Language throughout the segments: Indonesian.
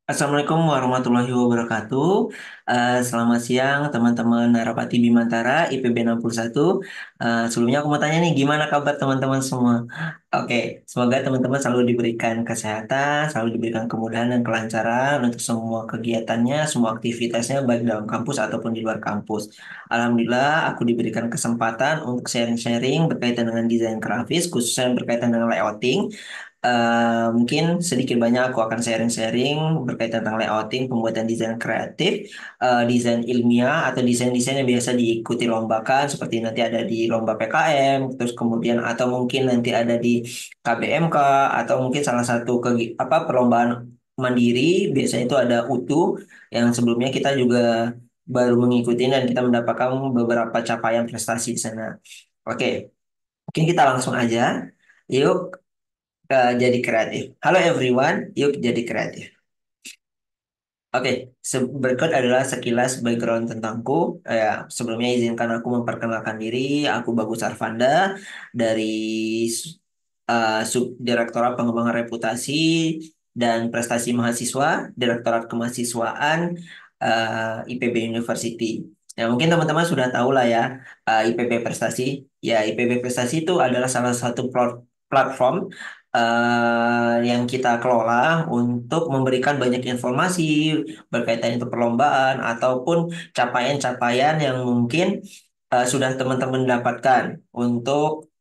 Assalamualaikum warahmatullahi wabarakatuh. Selamat siang teman-teman Narapati Bimantara IPB 61. Sebelumnya aku mau tanya nih, gimana kabar teman-teman semua? Oke, semoga teman-teman selalu diberikan kesehatan, selalu diberikan kemudahan dan kelancaran untuk semua kegiatannya, semua aktivitasnya, baik dalam kampus ataupun di luar kampus. Alhamdulillah, aku diberikan kesempatan untuk sharing-sharing berkaitan dengan desain grafis, khususnya berkaitan dengan layouting. Mungkin sedikit banyak aku akan sharing-sharing berkaitan tentang layouting, pembuatan desain kreatif, desain ilmiah atau desain-desain yang biasa diikuti lombakan seperti nanti ada di lomba PKM, terus kemudian atau mungkin nanti ada di KBMK atau mungkin salah satu perlombaan mandiri, biasanya itu ada UTU yang sebelumnya kita juga baru mengikuti dan kita mendapatkan beberapa capaian prestasi di sana. Oke, mungkin kita langsung aja. Yuk, jadi kreatif. Halo everyone, yuk jadi kreatif. Oke, berikut adalah sekilas background tentangku. Sebelumnya izinkan aku memperkenalkan diri. Aku Bagus Arvanda dari Subdirektorat Pengembangan Reputasi dan Prestasi Mahasiswa, Direktorat Kemahasiswaan IPB University. Ya, mungkin teman-teman sudah tahu lah ya, IPB Prestasi. Ya, IPB Prestasi itu adalah salah satu platform yang kita kelola untuk memberikan banyak informasi berkaitan itu perlombaan ataupun capaian-capaian yang mungkin sudah teman-teman dapatkan untuk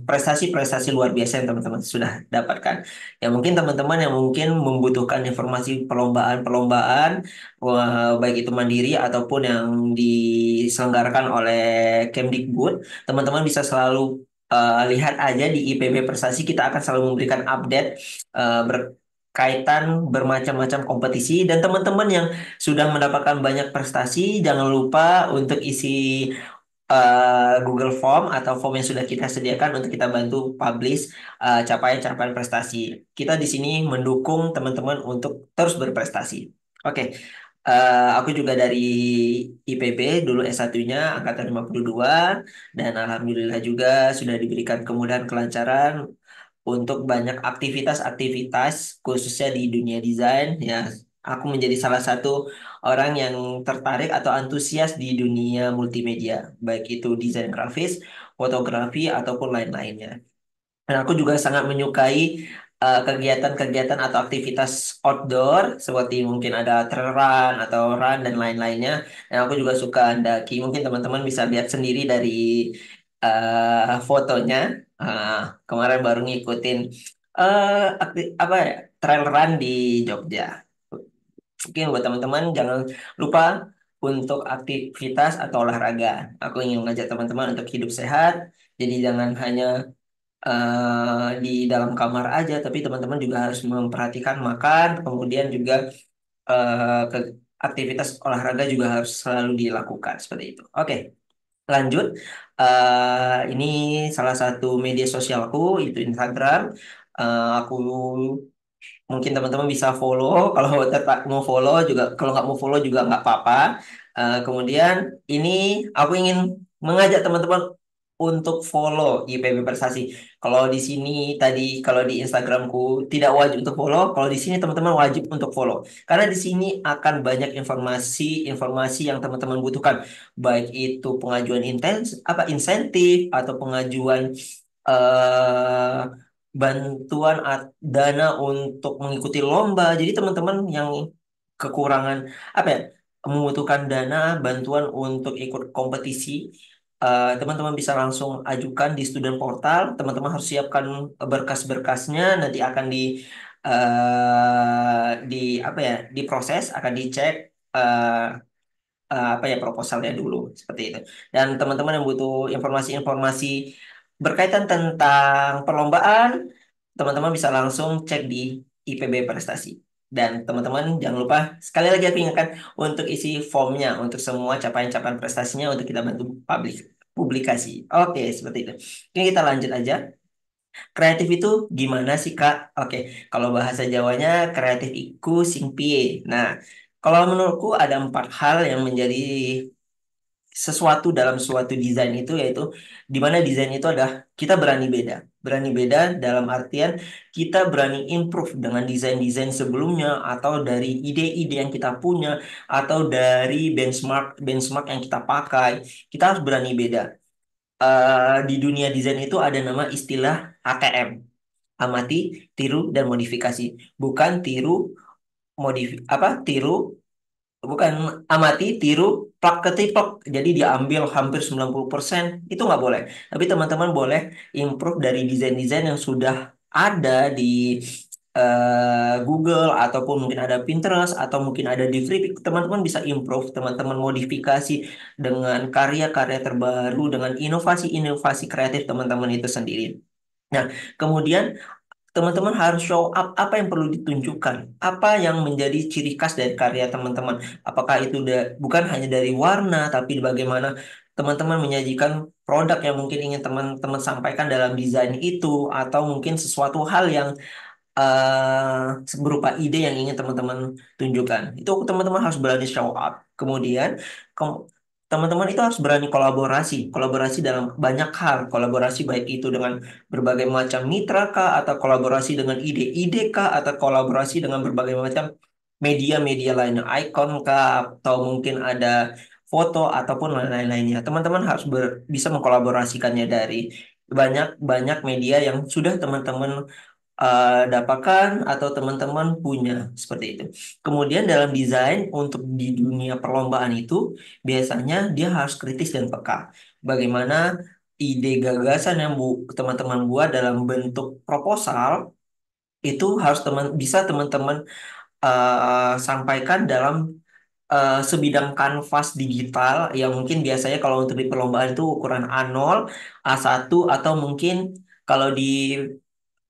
prestasi-prestasi luar biasa yang teman-teman sudah dapatkan. Ya mungkin teman-teman yang mungkin membutuhkan informasi perlombaan-perlombaan, baik itu mandiri ataupun yang diselenggarakan oleh Kemdikbud, teman-teman bisa selalu lihat aja di IPB Prestasi, kita akan selalu memberikan update berkaitan bermacam-macam kompetisi dan teman-teman yang sudah mendapatkan banyak prestasi, jangan lupa untuk isi Google Form atau form yang sudah kita sediakan untuk kita bantu publish capaian-capaian prestasi. Kita di sini mendukung teman-teman untuk terus berprestasi. Oke, aku juga dari IPB, dulu S1-nya angkatan 52 dan alhamdulillah juga sudah diberikan kemudahan kelancaran untuk banyak aktivitas-aktivitas khususnya di dunia desain ya. Aku menjadi salah satu orang yang tertarik atau antusias di dunia multimedia, baik itu desain grafis, fotografi ataupun lain-lainnya. Dan aku juga sangat menyukai kegiatan-kegiatan atau aktivitas outdoor seperti mungkin ada trail run atau run dan lain-lainnya. Dan aku juga suka mendaki. Mungkin teman-teman bisa lihat sendiri dari fotonya. Ah, Kemarin baru ngikutin apa ya, trail run di Jogja. Mungkin buat teman-teman jangan lupa untuk aktivitas atau olahraga. Aku ingin mengajak teman-teman untuk hidup sehat. Jadi jangan hanya di dalam kamar aja, tapi teman-teman juga harus memperhatikan makan, kemudian juga ke aktivitas olahraga juga harus selalu dilakukan seperti itu. Oke, lanjut. Ini salah satu media sosialku, itu Instagram. Aku mungkin teman-teman bisa follow. Kalau tetap mau follow juga, kalau nggak mau follow juga nggak apa-apa. Kemudian ini aku ingin mengajak teman-teman untuk follow IPB Prestasi. Kalau di sini tadi, kalau di Instagramku tidak wajib untuk follow, kalau di sini teman-teman wajib untuk follow. Karena di sini akan banyak informasi-informasi yang teman-teman butuhkan, baik itu pengajuan insentif atau pengajuan eh dana untuk mengikuti lomba. Jadi teman-teman yang kekurangan apa ya, membutuhkan dana bantuan untuk ikut kompetisi, teman-teman bisa langsung ajukan di student portal. Teman-teman harus siapkan berkas-berkasnya, nanti akan di apa ya, diproses, akan dicek apa ya, proposalnya dulu seperti itu. Dan teman-teman yang butuh informasi-informasi berkaitan tentang perlombaan, teman-teman bisa langsung cek di IPB Prestasi. Dan teman-teman jangan lupa, sekali lagi aku ingatkan untuk isi formnya untuk semua capaian-capaian prestasinya untuk kita bantu publikasi. Oke, seperti itu. Oke, kita lanjut aja. Kreatif itu gimana sih, Kak? Oke, kalau bahasa Jawanya kreatif iku sing piye. Nah, kalau menurutku ada empat hal yang menjadi sesuatu dalam suatu desain itu, yaitu di mana desain itu adalah kita berani beda. Berani beda dalam artian kita berani improve dengan desain-desain sebelumnya atau dari ide-ide yang kita punya atau dari benchmark benchmark yang kita pakai. Kita harus berani beda. Di dunia desain itu ada nama istilah ATM. Amati, tiru, dan modifikasi. Bukan tiru, tiru, bukan amati, tiru, plak ketiplek. Jadi diambil hampir 90%, itu nggak boleh. Tapi teman-teman boleh improve dari desain-desain yang sudah ada di Google, ataupun mungkin ada Pinterest, atau mungkin ada di Free. Teman-teman bisa improve, teman-teman modifikasi dengan karya-karya terbaru, dengan inovasi-inovasi kreatif teman-teman itu sendiri. Nah, kemudian teman-teman harus show up apa yang perlu ditunjukkan, apa yang menjadi ciri khas dari karya teman-teman. Apakah itu bukan hanya dari warna, tapi bagaimana teman-teman menyajikan produk yang mungkin ingin teman-teman sampaikan dalam desain itu, atau mungkin sesuatu hal yang berupa ide yang ingin teman-teman tunjukkan. Itu teman-teman harus berani show up. Kemudian ke- teman-teman itu harus berani kolaborasi. Kolaborasi dalam banyak hal. Kolaborasi baik itu dengan berbagai macam mitra kah, atau kolaborasi dengan ide-ide kah, atau kolaborasi dengan berbagai macam media-media lainnya, icon kah, atau mungkin ada foto ataupun lain-lainnya. Teman-teman harus bisa mengkolaborasikannya dari banyak-banyak media yang sudah teman-teman dapatkan atau teman-teman punya, seperti itu. Kemudian dalam desain untuk di dunia perlombaan itu biasanya dia harus kritis dan peka. Bagaimana ide gagasan yang teman-teman buat dalam bentuk proposal itu harus bisa teman-teman sampaikan dalam sebidang kanvas digital yang mungkin biasanya kalau untuk di perlombaan itu ukuran A0, A1, atau mungkin kalau di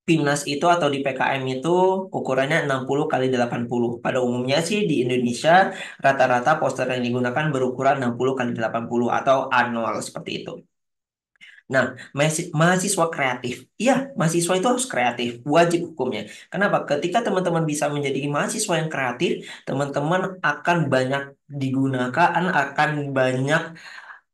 PIMNAS itu atau di PKM itu ukurannya 60 kali 80. Pada umumnya sih di Indonesia rata-rata poster yang digunakan berukuran 60 kali 80 atau A0 seperti itu. Nah, mahasiswa kreatif. Iya, mahasiswa itu harus kreatif, wajib hukumnya. Kenapa? Ketika teman-teman bisa menjadi mahasiswa yang kreatif, teman-teman akan banyak digunakan, akan banyak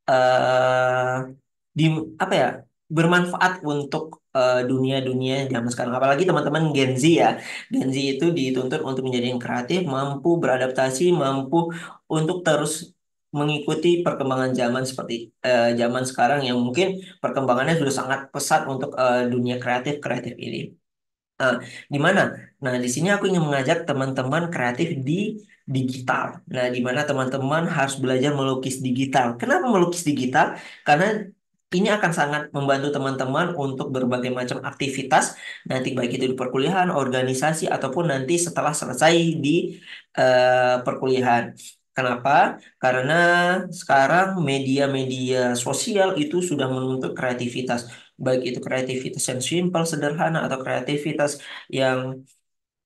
eh di apa ya bermanfaat untuk dunia-dunia zaman sekarang. Apalagi teman-teman Gen Z ya. Gen Z itu dituntut untuk menjadi yang kreatif, mampu beradaptasi, mampu untuk terus mengikuti perkembangan zaman seperti zaman sekarang yang mungkin perkembangannya sudah sangat pesat untuk dunia kreatif kreatif ini. Nah, di mana? Nah, di sini aku ingin mengajak teman-teman kreatif di digital. Nah, di mana teman-teman harus belajar melukis digital. Kenapa melukis digital? Karena ini akan sangat membantu teman-teman untuk berbagai macam aktivitas, nanti baik itu di perkuliahan, organisasi, ataupun nanti setelah selesai di perkuliahan. Kenapa? Karena sekarang media-media sosial itu sudah menuntut kreativitas, baik itu kreativitas yang simpel, sederhana, atau kreativitas yang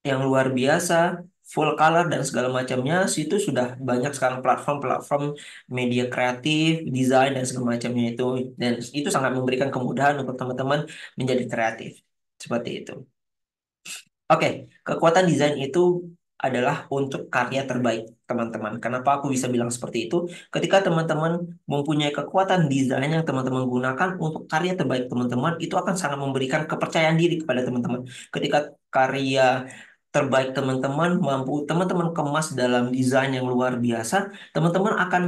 luar biasa, full color dan segala macamnya. Situ sudah banyak sekarang platform-platform media kreatif, desain dan segala macamnya itu, dan itu sangat memberikan kemudahan untuk teman-teman menjadi kreatif seperti itu. Oke, kekuatan desain itu adalah untuk karya terbaik teman-teman. Kenapa aku bisa bilang seperti itu? Ketika teman-teman mempunyai kekuatan desain yang teman-teman gunakan untuk karya terbaik teman-teman, itu akan sangat memberikan kepercayaan diri kepada teman-teman. Ketika karya terbaik teman-teman mampu teman-teman kemas dalam desain yang luar biasa, teman-teman akan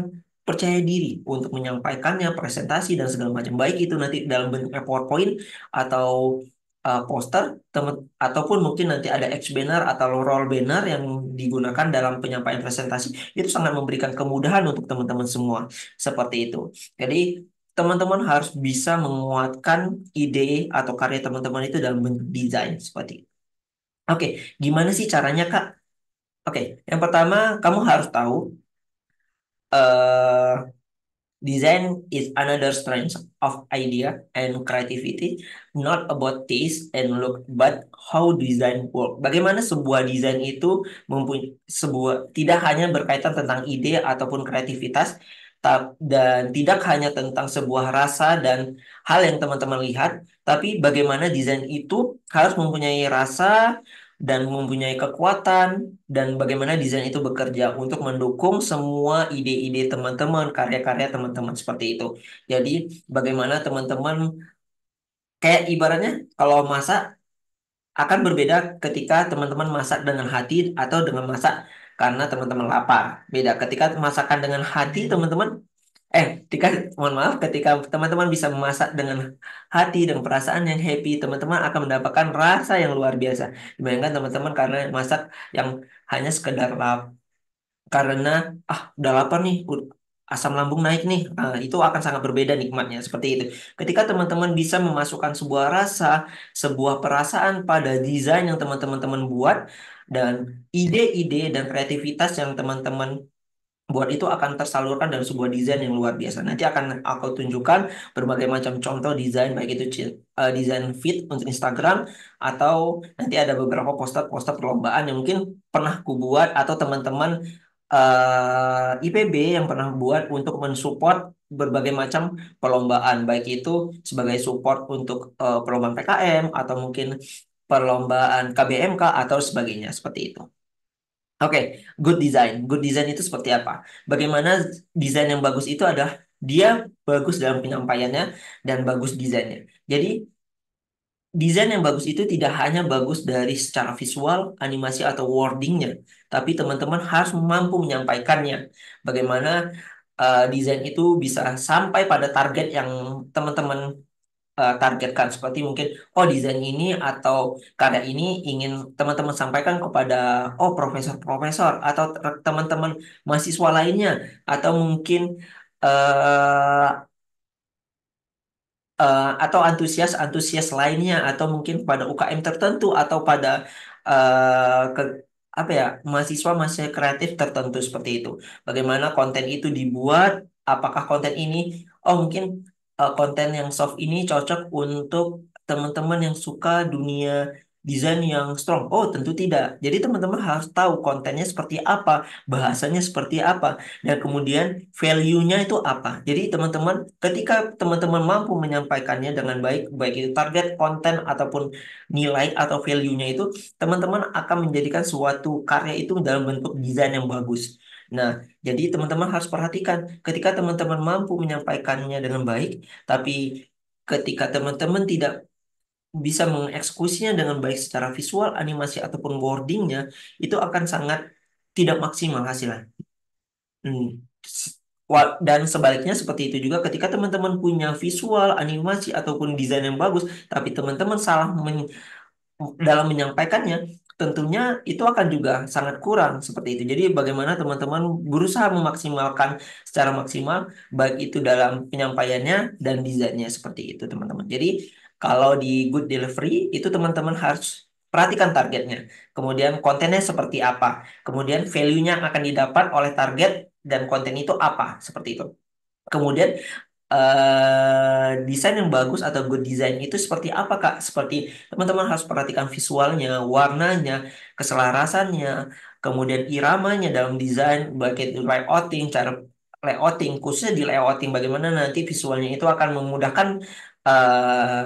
percaya diri untuk menyampaikannya, presentasi dan segala macam. Baik itu nanti dalam bentuk PowerPoint atau poster, ataupun mungkin nanti ada X banner atau roll banner yang digunakan dalam penyampaian presentasi, itu sangat memberikan kemudahan untuk teman-teman semua. Seperti itu. Jadi teman-teman harus bisa menguatkan ide atau karya teman-teman itu dalam bentuk desain seperti itu. Oke, gimana sih caranya, Kak? Oke, yang pertama kamu harus tahu eh design is another strength of idea and creativity, not about taste and look, but how design work. Bagaimana sebuah desain itu mempunyai sebuah tidak hanya berkaitan tentang ide ataupun kreativitas, dan tidak hanya tentang sebuah rasa dan hal yang teman-teman lihat, tapi bagaimana desain itu harus mempunyai rasa, dan mempunyai kekuatan dan bagaimana desain itu bekerja untuk mendukung semua ide-ide teman-teman, karya-karya teman-teman seperti itu. Jadi bagaimana teman-teman kayak ibaratnya kalau masak akan berbeda ketika teman-teman masak dengan hati atau dengan masak karena teman-teman lapar. Beda ketika masakan dengan hati teman-teman ketika mohon maaf ketika teman-teman bisa memasak dengan hati dan perasaan yang happy, teman-teman akan mendapatkan rasa yang luar biasa dibandingkan teman-teman karena masak yang hanya sekedar karena udah lapar nih, asam lambung naik nih. Itu akan sangat berbeda nikmatnya seperti itu. Ketika teman-teman bisa memasukkan sebuah rasa, sebuah perasaan pada desain yang teman-teman buat dan ide-ide dan kreativitas yang teman-teman buat itu akan tersalurkan dalam sebuah desain yang luar biasa. Nanti akan aku tunjukkan berbagai macam contoh desain, baik itu desain feed untuk Instagram atau nanti ada beberapa poster-poster perlombaan yang mungkin pernah ku buat atau teman-teman IPB yang pernah buat untuk mensupport berbagai macam perlombaan, baik itu sebagai support untuk perlombaan PKM atau mungkin perlombaan KBMK atau sebagainya seperti itu. Oke, good design. Good design itu seperti apa? Bagaimana desain yang bagus itu adalah dia bagus dalam penyampaiannya dan bagus desainnya. Jadi, desain yang bagus itu tidak hanya bagus dari secara visual, animasi atau wordingnya, tapi teman-teman harus mampu menyampaikannya. Bagaimana desain itu bisa sampai pada target yang teman-teman targetkan seperti mungkin desain ini atau karya ini ingin teman-teman sampaikan kepada profesor-profesor atau teman-teman mahasiswa lainnya atau mungkin eh, atau antusias-antusias lainnya atau mungkin pada UKM tertentu atau pada ke apa ya mahasiswa-mahasiswa kreatif tertentu seperti itu. Bagaimana konten itu dibuat? Apakah konten ini mungkin konten yang soft ini cocok untuk teman-teman yang suka dunia desain yang strong? Oh, tentu tidak. Jadi teman-teman harus tahu kontennya seperti apa, bahasanya seperti apa, dan kemudian value-nya itu apa. Jadi teman-teman, ketika teman-teman mampu menyampaikannya dengan baik, baik itu target konten ataupun nilai atau value-nya itu, teman-teman akan menjadikan suatu karya itu dalam bentuk desain yang bagus. Nah, jadi teman-teman harus perhatikan ketika teman-teman mampu menyampaikannya dengan baik, tapi ketika teman-teman tidak bisa mengeksekusinya dengan baik secara visual, animasi ataupun wordingnya, itu akan sangat tidak maksimal hasilnya. Hmm. Dan sebaliknya seperti itu juga ketika teman-teman punya visual, animasi ataupun desain yang bagus, tapi teman-teman salah dalam menyampaikannya, tentunya itu akan juga sangat kurang seperti itu. Jadi bagaimana teman-teman berusaha memaksimalkan secara maksimal, baik itu dalam penyampaiannya dan desainnya seperti itu, teman-teman. Jadi kalau di good delivery itu teman-teman harus perhatikan targetnya, kemudian kontennya seperti apa, kemudian value-nya yang akan didapat oleh target dan konten itu apa, seperti itu. Kemudian desain yang bagus atau good design itu seperti apa Kak? Seperti teman-teman harus perhatikan visualnya, warnanya, keselarasannya, kemudian iramanya dalam desain, baik itu layouting, cara layouting, khususnya di layouting bagaimana nanti visualnya itu akan memudahkan eh,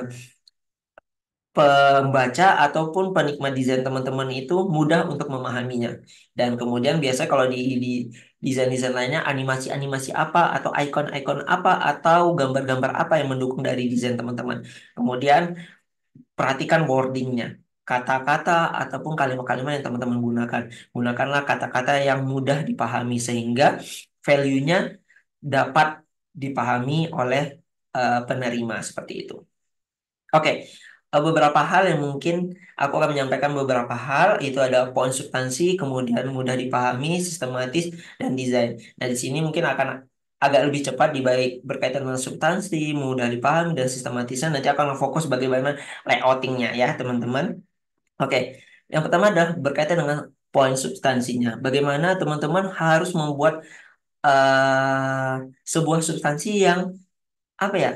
pembaca ataupun penikmat desain teman-teman itu mudah untuk memahaminya. Dan kemudian biasanya kalau di desain-desain lainnya animasi-animasi apa atau icon-icon apa atau gambar-gambar apa yang mendukung dari desain teman-teman. Kemudian perhatikan wordingnya. Kata-kata ataupun kalimat-kalimat yang teman-teman gunakan. Gunakanlah kata-kata yang mudah dipahami sehingga value-nya dapat dipahami oleh penerima seperti itu. Oke, beberapa hal yang mungkin aku akan menyampaikan beberapa hal itu ada poin substansi, kemudian mudah dipahami, sistematis, dan desain. Nah, di sini mungkin akan agak lebih cepat di baik berkaitan dengan substansi, mudah dipahami, dan sistematisnya. Nanti akan fokus bagaimana layoutingnya ya, teman-teman. Oke, yang pertama adalah berkaitan dengan poin substansinya. Bagaimana teman-teman harus membuat sebuah substansi yang apa ya?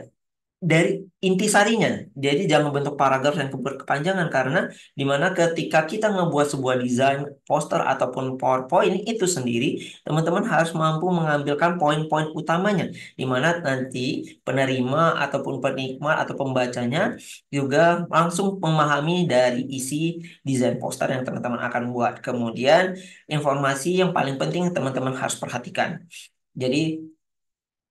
dari intisarinya. Jadi jangan bentuk paragraf yang berkepanjangan karena dimana ketika kita ngebuat sebuah desain poster ataupun PowerPoint itu sendiri, teman-teman harus mampu mengambilkan poin-poin utamanya, dimana nanti penerima ataupun penikmat atau pembacanya juga langsung memahami dari isi desain poster yang teman-teman akan buat. Kemudian informasi yang paling penting teman-teman harus perhatikan. Jadi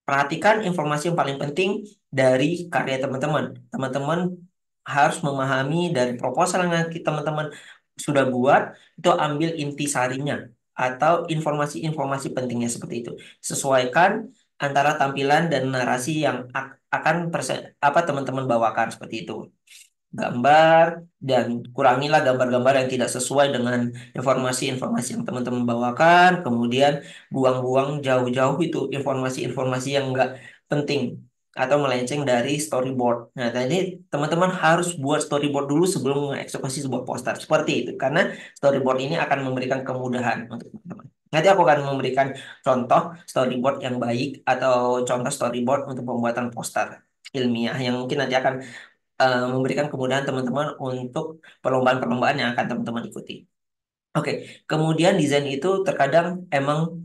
perhatikan informasi yang paling penting dari karya teman-teman. Teman-teman harus memahami dari proposal yang nanti teman-teman sudah buat, itu ambil intisarinya atau informasi-informasi pentingnya seperti itu. Sesuaikan antara tampilan dan narasi yang akan apa teman-teman bawakan seperti itu. Gambar dan kurangilah gambar-gambar yang tidak sesuai dengan informasi-informasi yang teman-teman bawakan, kemudian buang-buang jauh-jauh itu informasi-informasi yang enggak penting atau melenceng dari storyboard. Nah, tadi teman-teman harus buat storyboard dulu sebelum mengeksekusi sebuah poster. Seperti itu, karena storyboard ini akan memberikan kemudahan untuk teman-teman. Nanti aku akan memberikan contoh storyboard yang baik atau contoh storyboard untuk pembuatan poster ilmiah yang mungkin nanti akan memberikan kemudahan teman-teman untuk perlombaan-perlombaan yang akan teman-teman ikuti. Oke, kemudian desain itu terkadang emang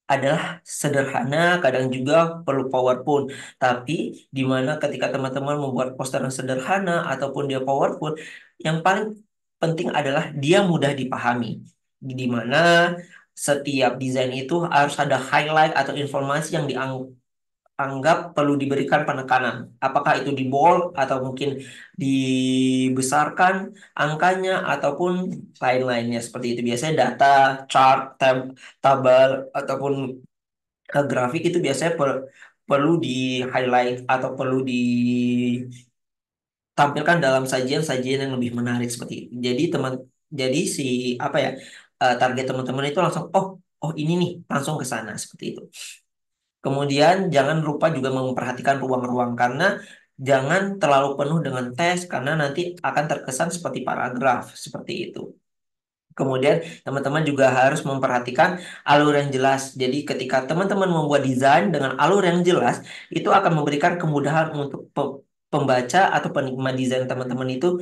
adalah sederhana, kadang juga perlu powerful. Tapi di mana ketika teman-teman membuat poster yang sederhana ataupun dia powerful, yang paling penting adalah dia mudah dipahami. Di mana setiap desain itu harus ada highlight atau informasi yang anggap perlu diberikan penekanan. Apakah itu di bold atau mungkin dibesarkan angkanya ataupun lain-lainnya seperti itu. Biasanya data, chart, tabel ataupun grafik itu biasanya perlu di highlight atau perlu ditampilkan dalam sajian-sajian yang lebih menarik seperti itu. Jadi si apa ya target teman-teman itu langsung oh ini nih langsung ke sana seperti itu. Kemudian jangan lupa juga memperhatikan ruang-ruang karena jangan terlalu penuh dengan teks karena nanti akan terkesan seperti paragraf seperti itu. Kemudian teman-teman juga harus memperhatikan alur yang jelas. Jadi ketika teman-teman membuat desain dengan alur yang jelas, itu akan memberikan kemudahan untuk pembaca atau penikmat desain teman-teman itu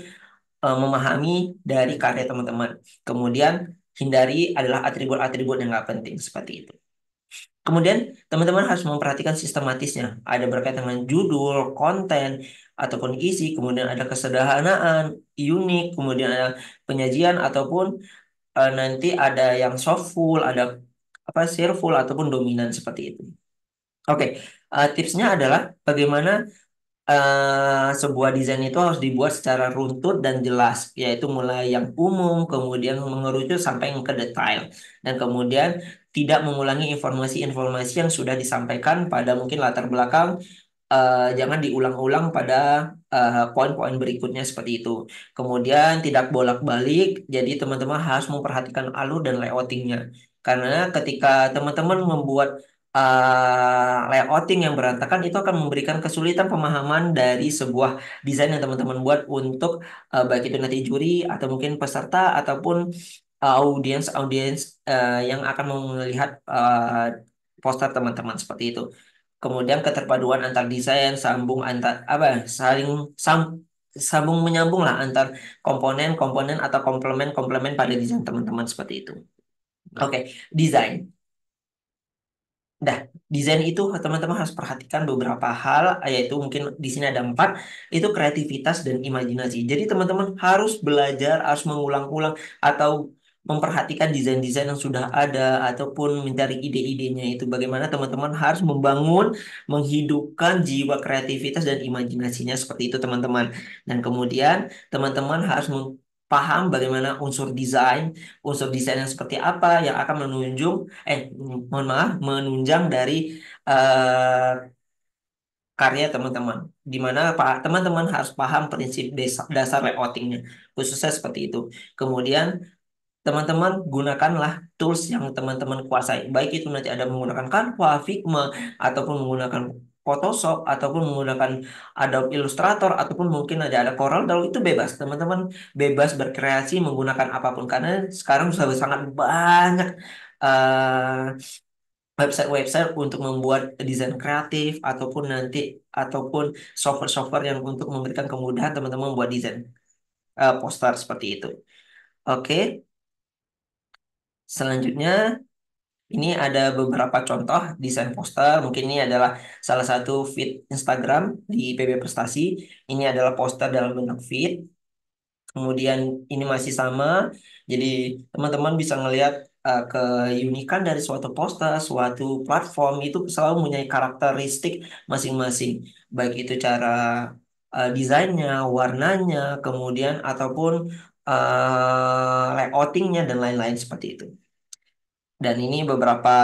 memahami dari karya teman-teman. Kemudian hindari adalah atribut-atribut yang nggak penting seperti itu. Kemudian teman-teman harus memperhatikan sistematisnya. Ada berkaitan dengan judul, konten, ataupun isi. Kemudian ada kesederhanaan, unik. Kemudian ada penyajian ataupun nanti ada yang softful, ada apa cheerful ataupun dominan seperti itu. Oke, tipsnya adalah bagaimana sebuah desain itu harus dibuat secara runtut dan jelas, yaitu mulai yang umum, kemudian mengerucut sampai yang ke detail, dan kemudian tidak mengulangi informasi-informasi yang sudah disampaikan pada mungkin latar belakang. Jangan diulang-ulang pada poin-poin berikutnya seperti itu. Kemudian tidak bolak-balik, jadi teman-teman harus memperhatikan alur dan layoutingnya. Karena ketika teman-teman membuat layouting yang berantakan, itu akan memberikan kesulitan pemahaman dari sebuah desain yang teman-teman buat untuk baik itu nanti juri atau mungkin peserta ataupun audiens-audiens yang akan melihat poster teman-teman seperti itu. Kemudian keterpaduan antar desain, sambung antar apa ya, sambung menyambung lah antar komponen-komponen atau komplement-komplement pada desain teman-teman seperti itu. Oke, desain. Dah, desain itu teman-teman harus perhatikan beberapa hal, yaitu mungkin di sini ada 4, itu kreativitas dan imajinasi. Jadi teman-teman harus belajar, harus mengulang-ulang atau memperhatikan desain-desain yang sudah ada ataupun mencari ide-idenya itu. Bagaimana teman-teman harus membangun, menghidupkan jiwa kreativitas dan imajinasinya seperti itu teman-teman. Dan kemudian teman-teman harus paham bagaimana unsur desain yang seperti apa yang akan mohon maaf, menunjang dari eh, karya teman-teman. Di mana Pak teman-teman harus paham prinsip dasar layoutingnya, khususnya seperti itu. Kemudian teman-teman gunakanlah tools yang teman-teman kuasai. Baik itu nanti ada menggunakan Canva, Figma, ataupun menggunakan Photoshop, ataupun menggunakan Adobe Illustrator, ataupun mungkin ada Corel Draw, itu bebas. Teman-teman bebas berkreasi menggunakan apapun. Karena sekarang sudah sangat banyak eh, website-website untuk membuat desain kreatif ataupun software-software yang untuk memberikan kemudahan teman-teman membuat desain poster seperti itu. Oke, selanjutnya ini ada beberapa contoh desain poster. Mungkin ini adalah salah satu feed Instagram di PB Prestasi. Ini adalah poster dalam bentuk feed. Kemudian ini masih sama. Jadi teman-teman bisa ngelihat keunikan dari suatu poster, suatu platform itu selalu mempunyai karakteristik masing-masing. Baik itu cara desainnya, warnanya, kemudian ataupun layoutingnya dan lain-lain seperti itu. Dan ini beberapa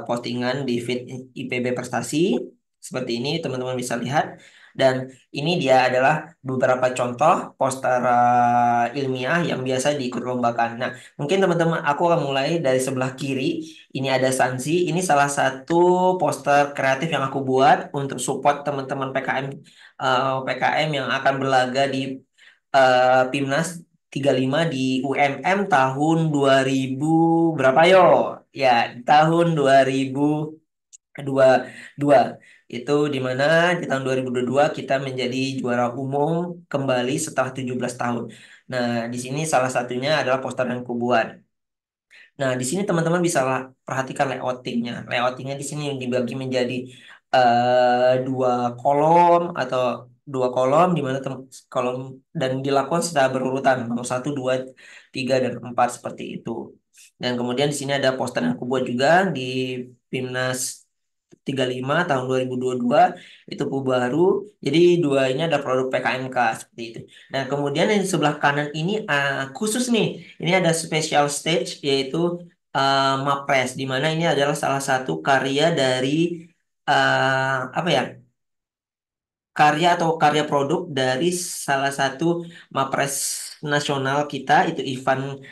postingan di feed IPB Prestasi. Seperti ini teman-teman bisa lihat. Dan ini dia adalah beberapa contoh poster ilmiah yang biasa diikut lombakan. Nah, mungkin teman-teman aku akan mulai dari sebelah kiri. Ini ada Sansi. Ini salah satu poster kreatif yang aku buat untuk support teman-teman PKM yang akan berlaga di Pimnas 35 di UMM tahun 2000 berapa yo? Ya, di tahun 2022. Itu di mana di tahun 2022 kita menjadi juara umum kembali setelah 17 tahun. Nah, di sini salah satunya adalah poster yang kubuat. Nah, di sini teman-teman bisa perhatikan layoutingnya. Layoutingnya di sini dibagi menjadi dua kolom atau dua kolom di mana kolom dan dilakukan secara berurutan nomor satu, dua, tiga dan empat seperti itu. Dan kemudian di sini ada poster yang aku buat juga di Pimnas 35 tahun 2022 itu baru. Jadi dua ini ada produk PKMK seperti itu. Nah, kemudian yang di sebelah kanan ini khusus nih. Ini ada special stage yaitu Mapres di mana ini adalah salah satu karya dari apa ya? Karya atau karya produk dari salah satu Mapres nasional kita itu Ivan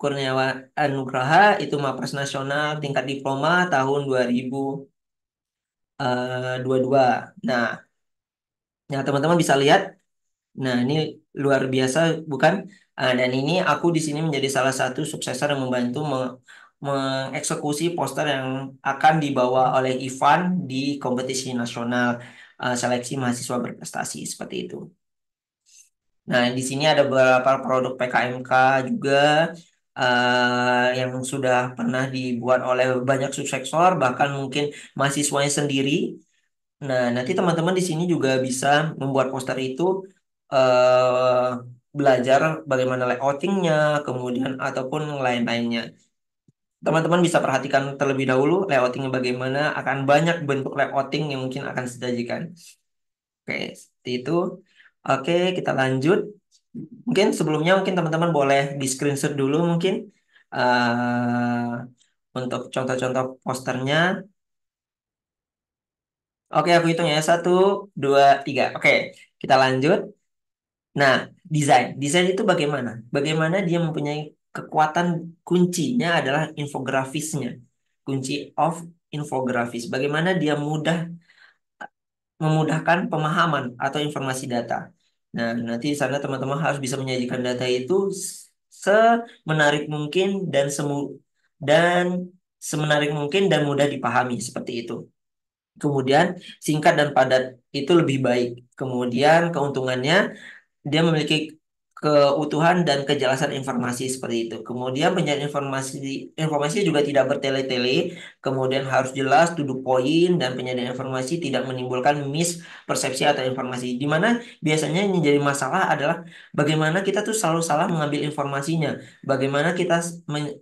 Kurniawan Anugraha itu Mapres nasional tingkat diploma tahun 2022. Nah, ya teman-teman bisa lihat. Nah, ini luar biasa, bukan? Dan ini aku di sini menjadi salah satu suksesor yang membantu mengeksekusi poster yang akan dibawa oleh Ivan di kompetisi nasional seleksi mahasiswa berprestasi seperti itu. Nah, di sini ada beberapa produk PKMK juga yang sudah pernah dibuat oleh banyak suksesor, bahkan mungkin mahasiswanya sendiri. Nah, nanti teman-teman di sini juga bisa membuat poster itu eh, belajar bagaimana layoutingnya, kemudian ataupun lain-lainnya. Teman-teman bisa perhatikan terlebih dahulu layoutingnya bagaimana, akan banyak bentuk layouting yang mungkin akan disajikan. Oke, seperti itu. Oke, kita lanjut. Mungkin sebelumnya mungkin teman-teman boleh di screenshot dulu mungkin untuk contoh-contoh posternya. Oke, aku hitung ya. Satu, dua, tiga. Oke, kita lanjut. Nah, desain. Desain itu bagaimana? Bagaimana dia mempunyai kekuatan kuncinya adalah infografisnya. Kunci of infografis. Bagaimana dia memudahkan pemahaman atau informasi data. Nah, nanti di sana teman-teman harus bisa menyajikan data itu semenarik mungkin dan semenarik mungkin dan mudah dipahami seperti itu. Kemudian singkat dan padat itu lebih baik. Kemudian keuntungannya dia memiliki keutuhan dan kejelasan informasi seperti itu. Kemudian penyajian informasi juga tidak bertele-tele, kemudian harus jelas, to the point, dan penyajian informasi tidak menimbulkan mispersepsi atau informasi. Di mana biasanya yang jadi masalah adalah bagaimana kita tuh selalu salah mengambil informasinya, bagaimana kita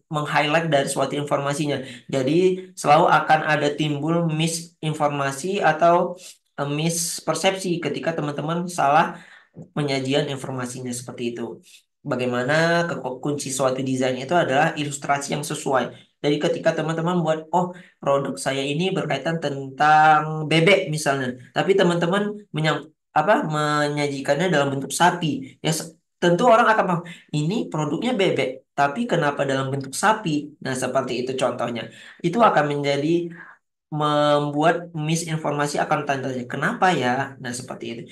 meng-highlight dari suatu informasinya. Jadi selalu akan ada timbul misinformasi atau mispersepsi ketika teman-teman salah penyajian informasinya seperti itu. Bagaimana kunci suatu desain itu adalah ilustrasi yang sesuai. Jadi ketika teman-teman buat, oh produk saya ini berkaitan tentang bebek misalnya, tapi teman-teman menyajikannya dalam bentuk sapi, ya tentu orang akan paham, ini produknya bebek, tapi kenapa dalam bentuk sapi? Nah seperti itu contohnya. Itu akan menjadi membuat misinformasi akan tanda tanya. Kenapa ya? Nah seperti itu.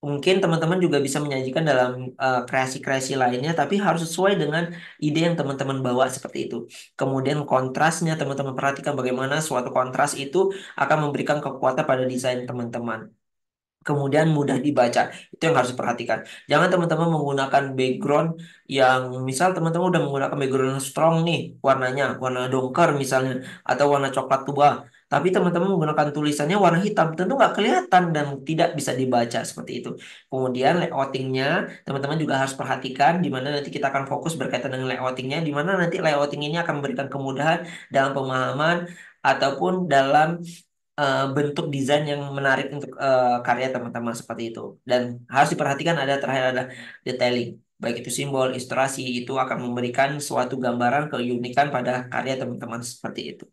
mungkin teman-teman juga bisa menyajikan dalam kreasi-kreasi lainnya, tapi harus sesuai dengan ide yang teman-teman bawa seperti itu. Kemudian kontrasnya teman-teman perhatikan bagaimana suatu kontras itu akan memberikan kekuatan pada desain teman-teman. Kemudian mudah dibaca. Itu yang harus diperhatikan. Jangan teman-teman menggunakan background yang misal teman-teman udah menggunakan background yang strong nih, warnanya warna dongker misalnya atau warna coklat tua. Tapi teman-teman menggunakan tulisannya warna hitam, tentu nggak kelihatan dan tidak bisa dibaca seperti itu. Kemudian layoutingnya, teman-teman juga harus perhatikan di mana nanti kita akan fokus berkaitan dengan layoutingnya, di mana nanti layouting ini akan memberikan kemudahan dalam pemahaman ataupun dalam bentuk desain yang menarik untuk karya teman-teman seperti itu. Dan harus diperhatikan ada terakhir ada detailing. Baik itu simbol, ilustrasi, itu akan memberikan suatu gambaran keunikan pada karya teman-teman seperti itu.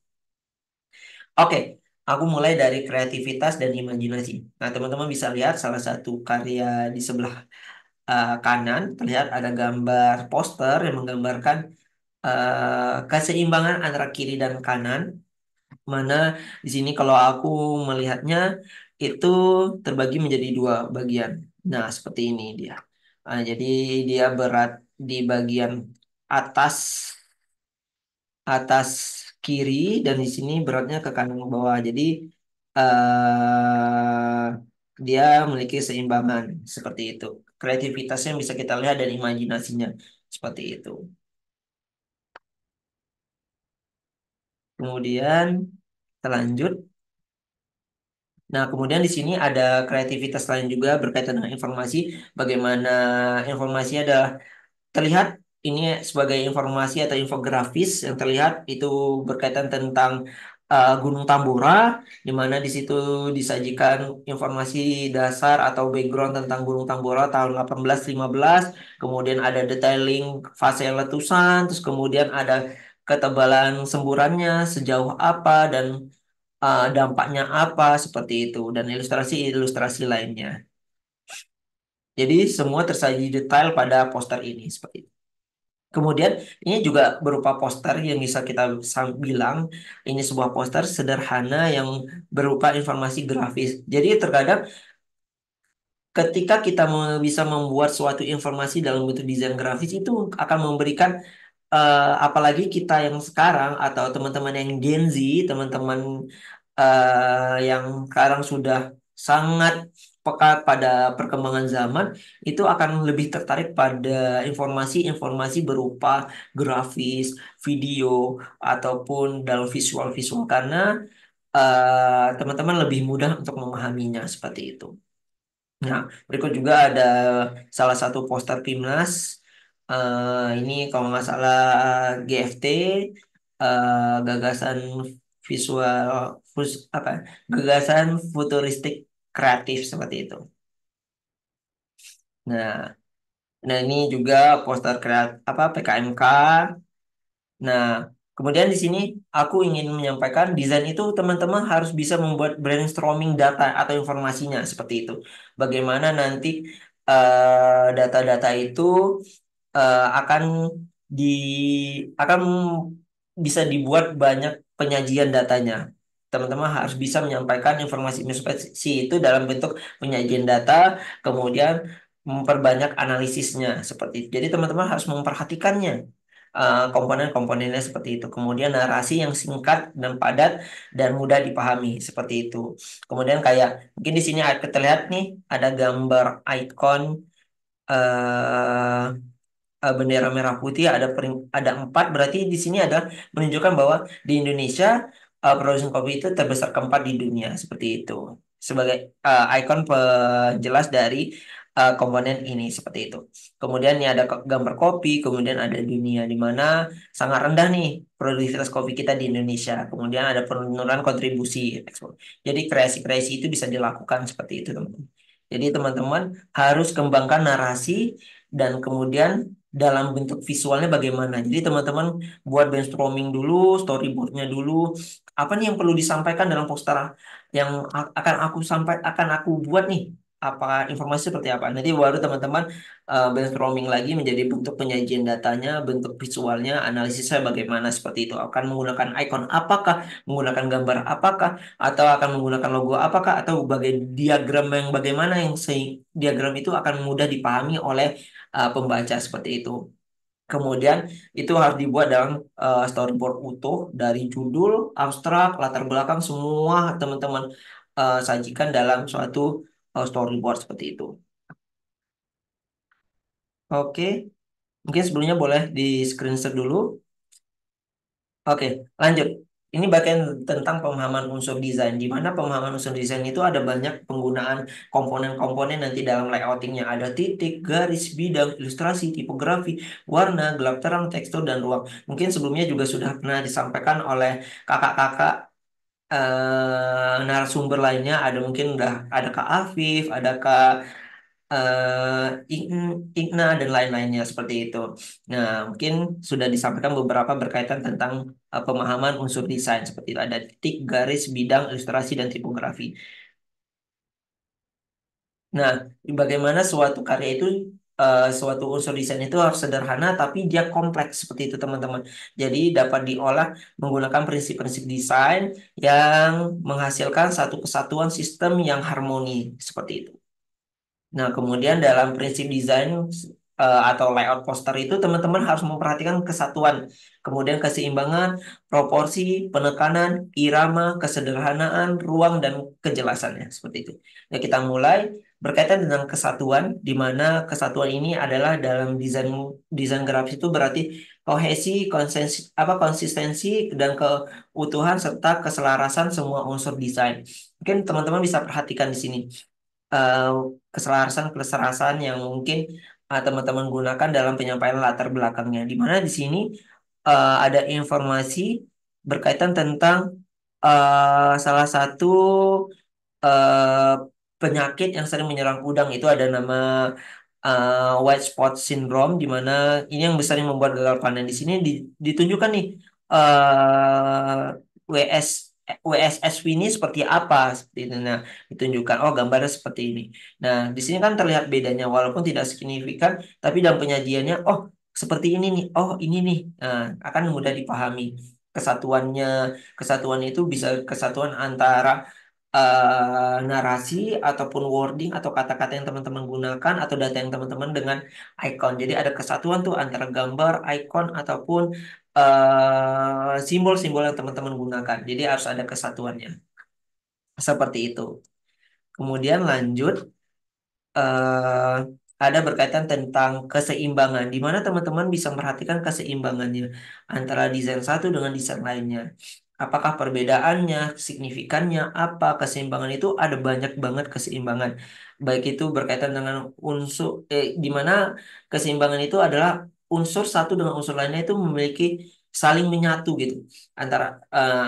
Oke, aku mulai dari kreativitas dan imajinasi. Nah, teman-teman bisa lihat salah satu karya di sebelah kanan, terlihat ada gambar poster yang menggambarkan keseimbangan antara kiri dan kanan. Mana di sini kalau aku melihatnya itu terbagi menjadi dua bagian. Nah, seperti ini dia. Jadi dia berat di bagian atas atas kiri dan di sini beratnya ke kanan ke bawah. Jadi dia memiliki keseimbangan seperti itu. Kreativitasnya bisa kita lihat dan imajinasinya seperti itu. Kemudian kita lanjut. Nah, kemudian di sini ada kreativitas lain juga berkaitan dengan informasi. Bagaimana informasi adalah terlihat ini sebagai informasi atau infografis yang terlihat itu berkaitan tentang Gunung Tambora, di mana di situ disajikan informasi dasar atau background tentang Gunung Tambora tahun 1815. Kemudian ada detailing fase letusan, terus kemudian ada ketebalan semburannya sejauh apa dan dampaknya apa seperti itu dan ilustrasi-ilustrasi lainnya. Jadi semua tersaji detail pada poster ini seperti itu. Kemudian ini juga berupa poster yang bisa kita bilang ini sebuah poster sederhana yang berupa informasi grafis. Jadi terkadang ketika kita bisa membuat suatu informasi dalam bentuk desain grafis itu akan memberikan apalagi kita yang sekarang atau teman-teman yang Gen Z, teman-teman yang sekarang sudah sangat peka pada perkembangan zaman, itu akan lebih tertarik pada informasi-informasi berupa grafis, video, ataupun dalam visual-visual karena teman-teman lebih mudah untuk memahaminya seperti itu. Nah, berikut juga ada salah satu poster Timnas. Ini kalau nggak salah GFT, gagasan visual, apa? Gagasan futuristik kreatif seperti itu. Nah, nah ini juga poster apa PKMK. Nah, kemudian di sini aku ingin menyampaikan desain itu teman-teman harus bisa membuat brainstorming data atau informasinya seperti itu. Bagaimana nanti data-data itu akan di akan bisa dibuat banyak penyajian datanya. Teman-teman harus bisa menyampaikan informasi itu dalam bentuk penyajian data, kemudian memperbanyak analisisnya seperti itu. Jadi teman-teman harus memperhatikannya komponen-komponennya seperti itu. Kemudian narasi yang singkat dan padat dan mudah dipahami seperti itu. Kemudian kayak mungkin di sini terlihat nih ada gambar icon eh, bendera merah putih ada empat berarti di sini ada menunjukkan bahwa di Indonesia produksi kopi itu terbesar keempat di dunia seperti itu sebagai ikon penjelas dari komponen ini seperti itu. Kemudian ini ada gambar kopi, kemudian ada dunia di mana sangat rendah nih produktivitas kopi kita di Indonesia. Kemudian ada penurunan kontribusi ekspor. Jadi kreasi-kreasi itu bisa dilakukan seperti itu teman-teman. Jadi teman-teman harus kembangkan narasi dan kemudian dalam bentuk visualnya bagaimana. Jadi teman-teman buat brainstorming dulu, storyboardnya dulu. Apa nih yang perlu disampaikan dalam poster yang akan aku buat nih. apa informasi seperti apa. Nanti baru teman-teman brainstorming lagi menjadi bentuk penyajian datanya, bentuk visualnya, analisisnya bagaimana seperti itu. Akan menggunakan icon apakah, menggunakan gambar apakah, atau akan menggunakan logo apakah, atau diagram yang bagaimana yang diagram itu akan mudah dipahami oleh pembaca seperti itu. Kemudian itu harus dibuat dalam storyboard utuh dari judul, abstrak, latar belakang semua teman-teman sajikan dalam suatu storyboard seperti itu. Oke, mungkin sebelumnya boleh di screenshot dulu. Oke, lanjut. Ini bagian tentang pemahaman unsur desain, di mana pemahaman unsur desain itu ada banyak penggunaan komponen-komponen nanti dalam layoutingnya. Ada titik, garis, bidang, ilustrasi, tipografi, warna, gelap terang, tekstur, dan ruang. Mungkin sebelumnya juga sudah pernah disampaikan oleh kakak-kakak narasumber lainnya. Ada mungkin udah ada Kak Afif, ada Kak Igna dan lain-lainnya seperti itu. Nah, mungkin sudah disampaikan beberapa berkaitan tentang pemahaman unsur desain seperti itu. Ada titik, garis, bidang, ilustrasi, dan tipografi. Nah, bagaimana suatu karya itu, suatu unsur desain itu harus sederhana, tapi dia kompleks seperti itu, teman-teman. Jadi dapat diolah menggunakan prinsip-prinsip desain yang menghasilkan satu kesatuan sistem yang harmoni seperti itu. Nah, kemudian dalam prinsip desain atau layout poster itu teman-teman harus memperhatikan kesatuan, kemudian keseimbangan, proporsi, penekanan, irama, kesederhanaan, ruang dan kejelasannya seperti itu. Ya, kita mulai berkaitan dengan kesatuan, di mana kesatuan ini adalah dalam desain desain grafis itu berarti kohesi, konsistensi dan keutuhan serta keselarasan semua unsur desain. Mungkin teman-teman bisa perhatikan di sini eh, keselarasan-keselarasan yang mungkin teman-teman gunakan dalam penyampaian latar belakangnya. Di mana di sini ada informasi berkaitan tentang salah satu eh, penyakit yang sering menyerang udang itu ada nama white spot syndrome, di mana ini yang sering membuat gagal panen. Di sini ditunjukkan nih WS WSSV ini seperti apa seperti itu. Nah, ditunjukkan oh gambarnya seperti ini. Nah, di sini kan terlihat bedanya walaupun tidak signifikan, tapi dalam penyajiannya oh seperti ini nih. Oh, ini nih. Nah, akan mudah dipahami kesatuannya. Kesatuan itu bisa kesatuan antara narasi ataupun wording atau kata-kata yang teman-teman gunakan atau data yang teman-teman dengan icon. Jadi ada kesatuan tuh antara gambar, icon ataupun simbol-simbol yang teman-teman gunakan. Jadi harus ada kesatuannya. Seperti itu. Kemudian lanjut eh, ada berkaitan tentang keseimbangan, di mana teman-teman bisa memperhatikan keseimbangannya antara desain satu dengan desain lainnya. Apakah perbedaannya, signifikannya, apa keseimbangan itu ada banyak banget keseimbangan. Baik itu berkaitan dengan unsur, di mana keseimbangan itu adalah unsur satu dengan unsur lainnya itu memiliki saling menyatu gitu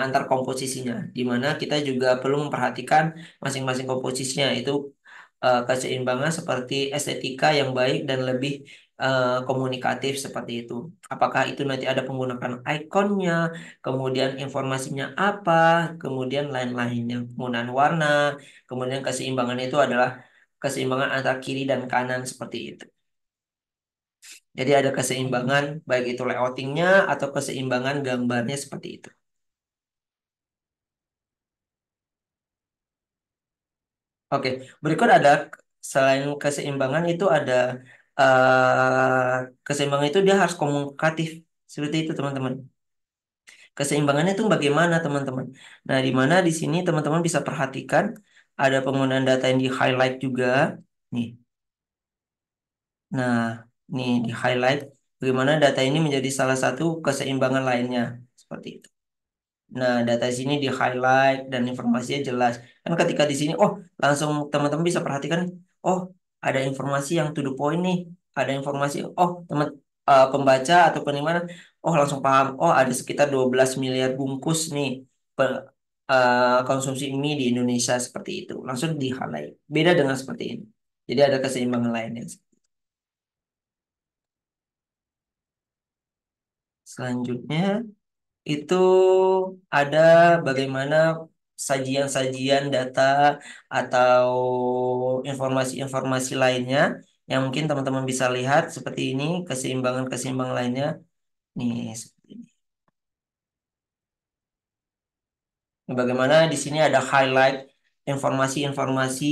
antar komposisinya. Di mana kita juga perlu memperhatikan masing-masing komposisinya itu keseimbangan seperti estetika yang baik dan lebih komunikatif seperti itu. Apakah itu nanti ada penggunaan ikonnya, kemudian informasinya apa, kemudian lain-lainnya, penggunaan warna, kemudian keseimbangan itu adalah keseimbangan antara kiri dan kanan seperti itu. Jadi ada keseimbangan baik itu layoutingnya atau keseimbangan gambarnya seperti itu. Oke, berikut ada selain keseimbangan itu ada keseimbangan itu dia harus komunikatif seperti itu teman-teman. Keseimbangannya itu bagaimana teman-teman? Nah, di mana di sini teman-teman bisa perhatikan ada penggunaan data yang di highlight juga. Nih, nah nih di highlight bagaimana data ini menjadi salah satu keseimbangan lainnya seperti itu. Nah, data sini di highlight dan informasinya jelas. Kan ketika di sini, oh langsung teman-teman bisa perhatikan, oh ada informasi yang to the point nih, ada informasi, oh teman pembaca atau penerimaan, oh langsung paham, oh ada sekitar 12 miliar bungkus nih konsumsi mie di Indonesia seperti itu. Langsung di highlight. Beda dengan seperti ini. Jadi ada keseimbangan lainnya. Selanjutnya itu ada bagaimana sajian-sajian data atau informasi-informasi lainnya yang mungkin teman-teman bisa lihat seperti ini, keseimbangan-keseimbangan lainnya. Nih, seperti ini. Bagaimana di sini ada highlight informasi-informasi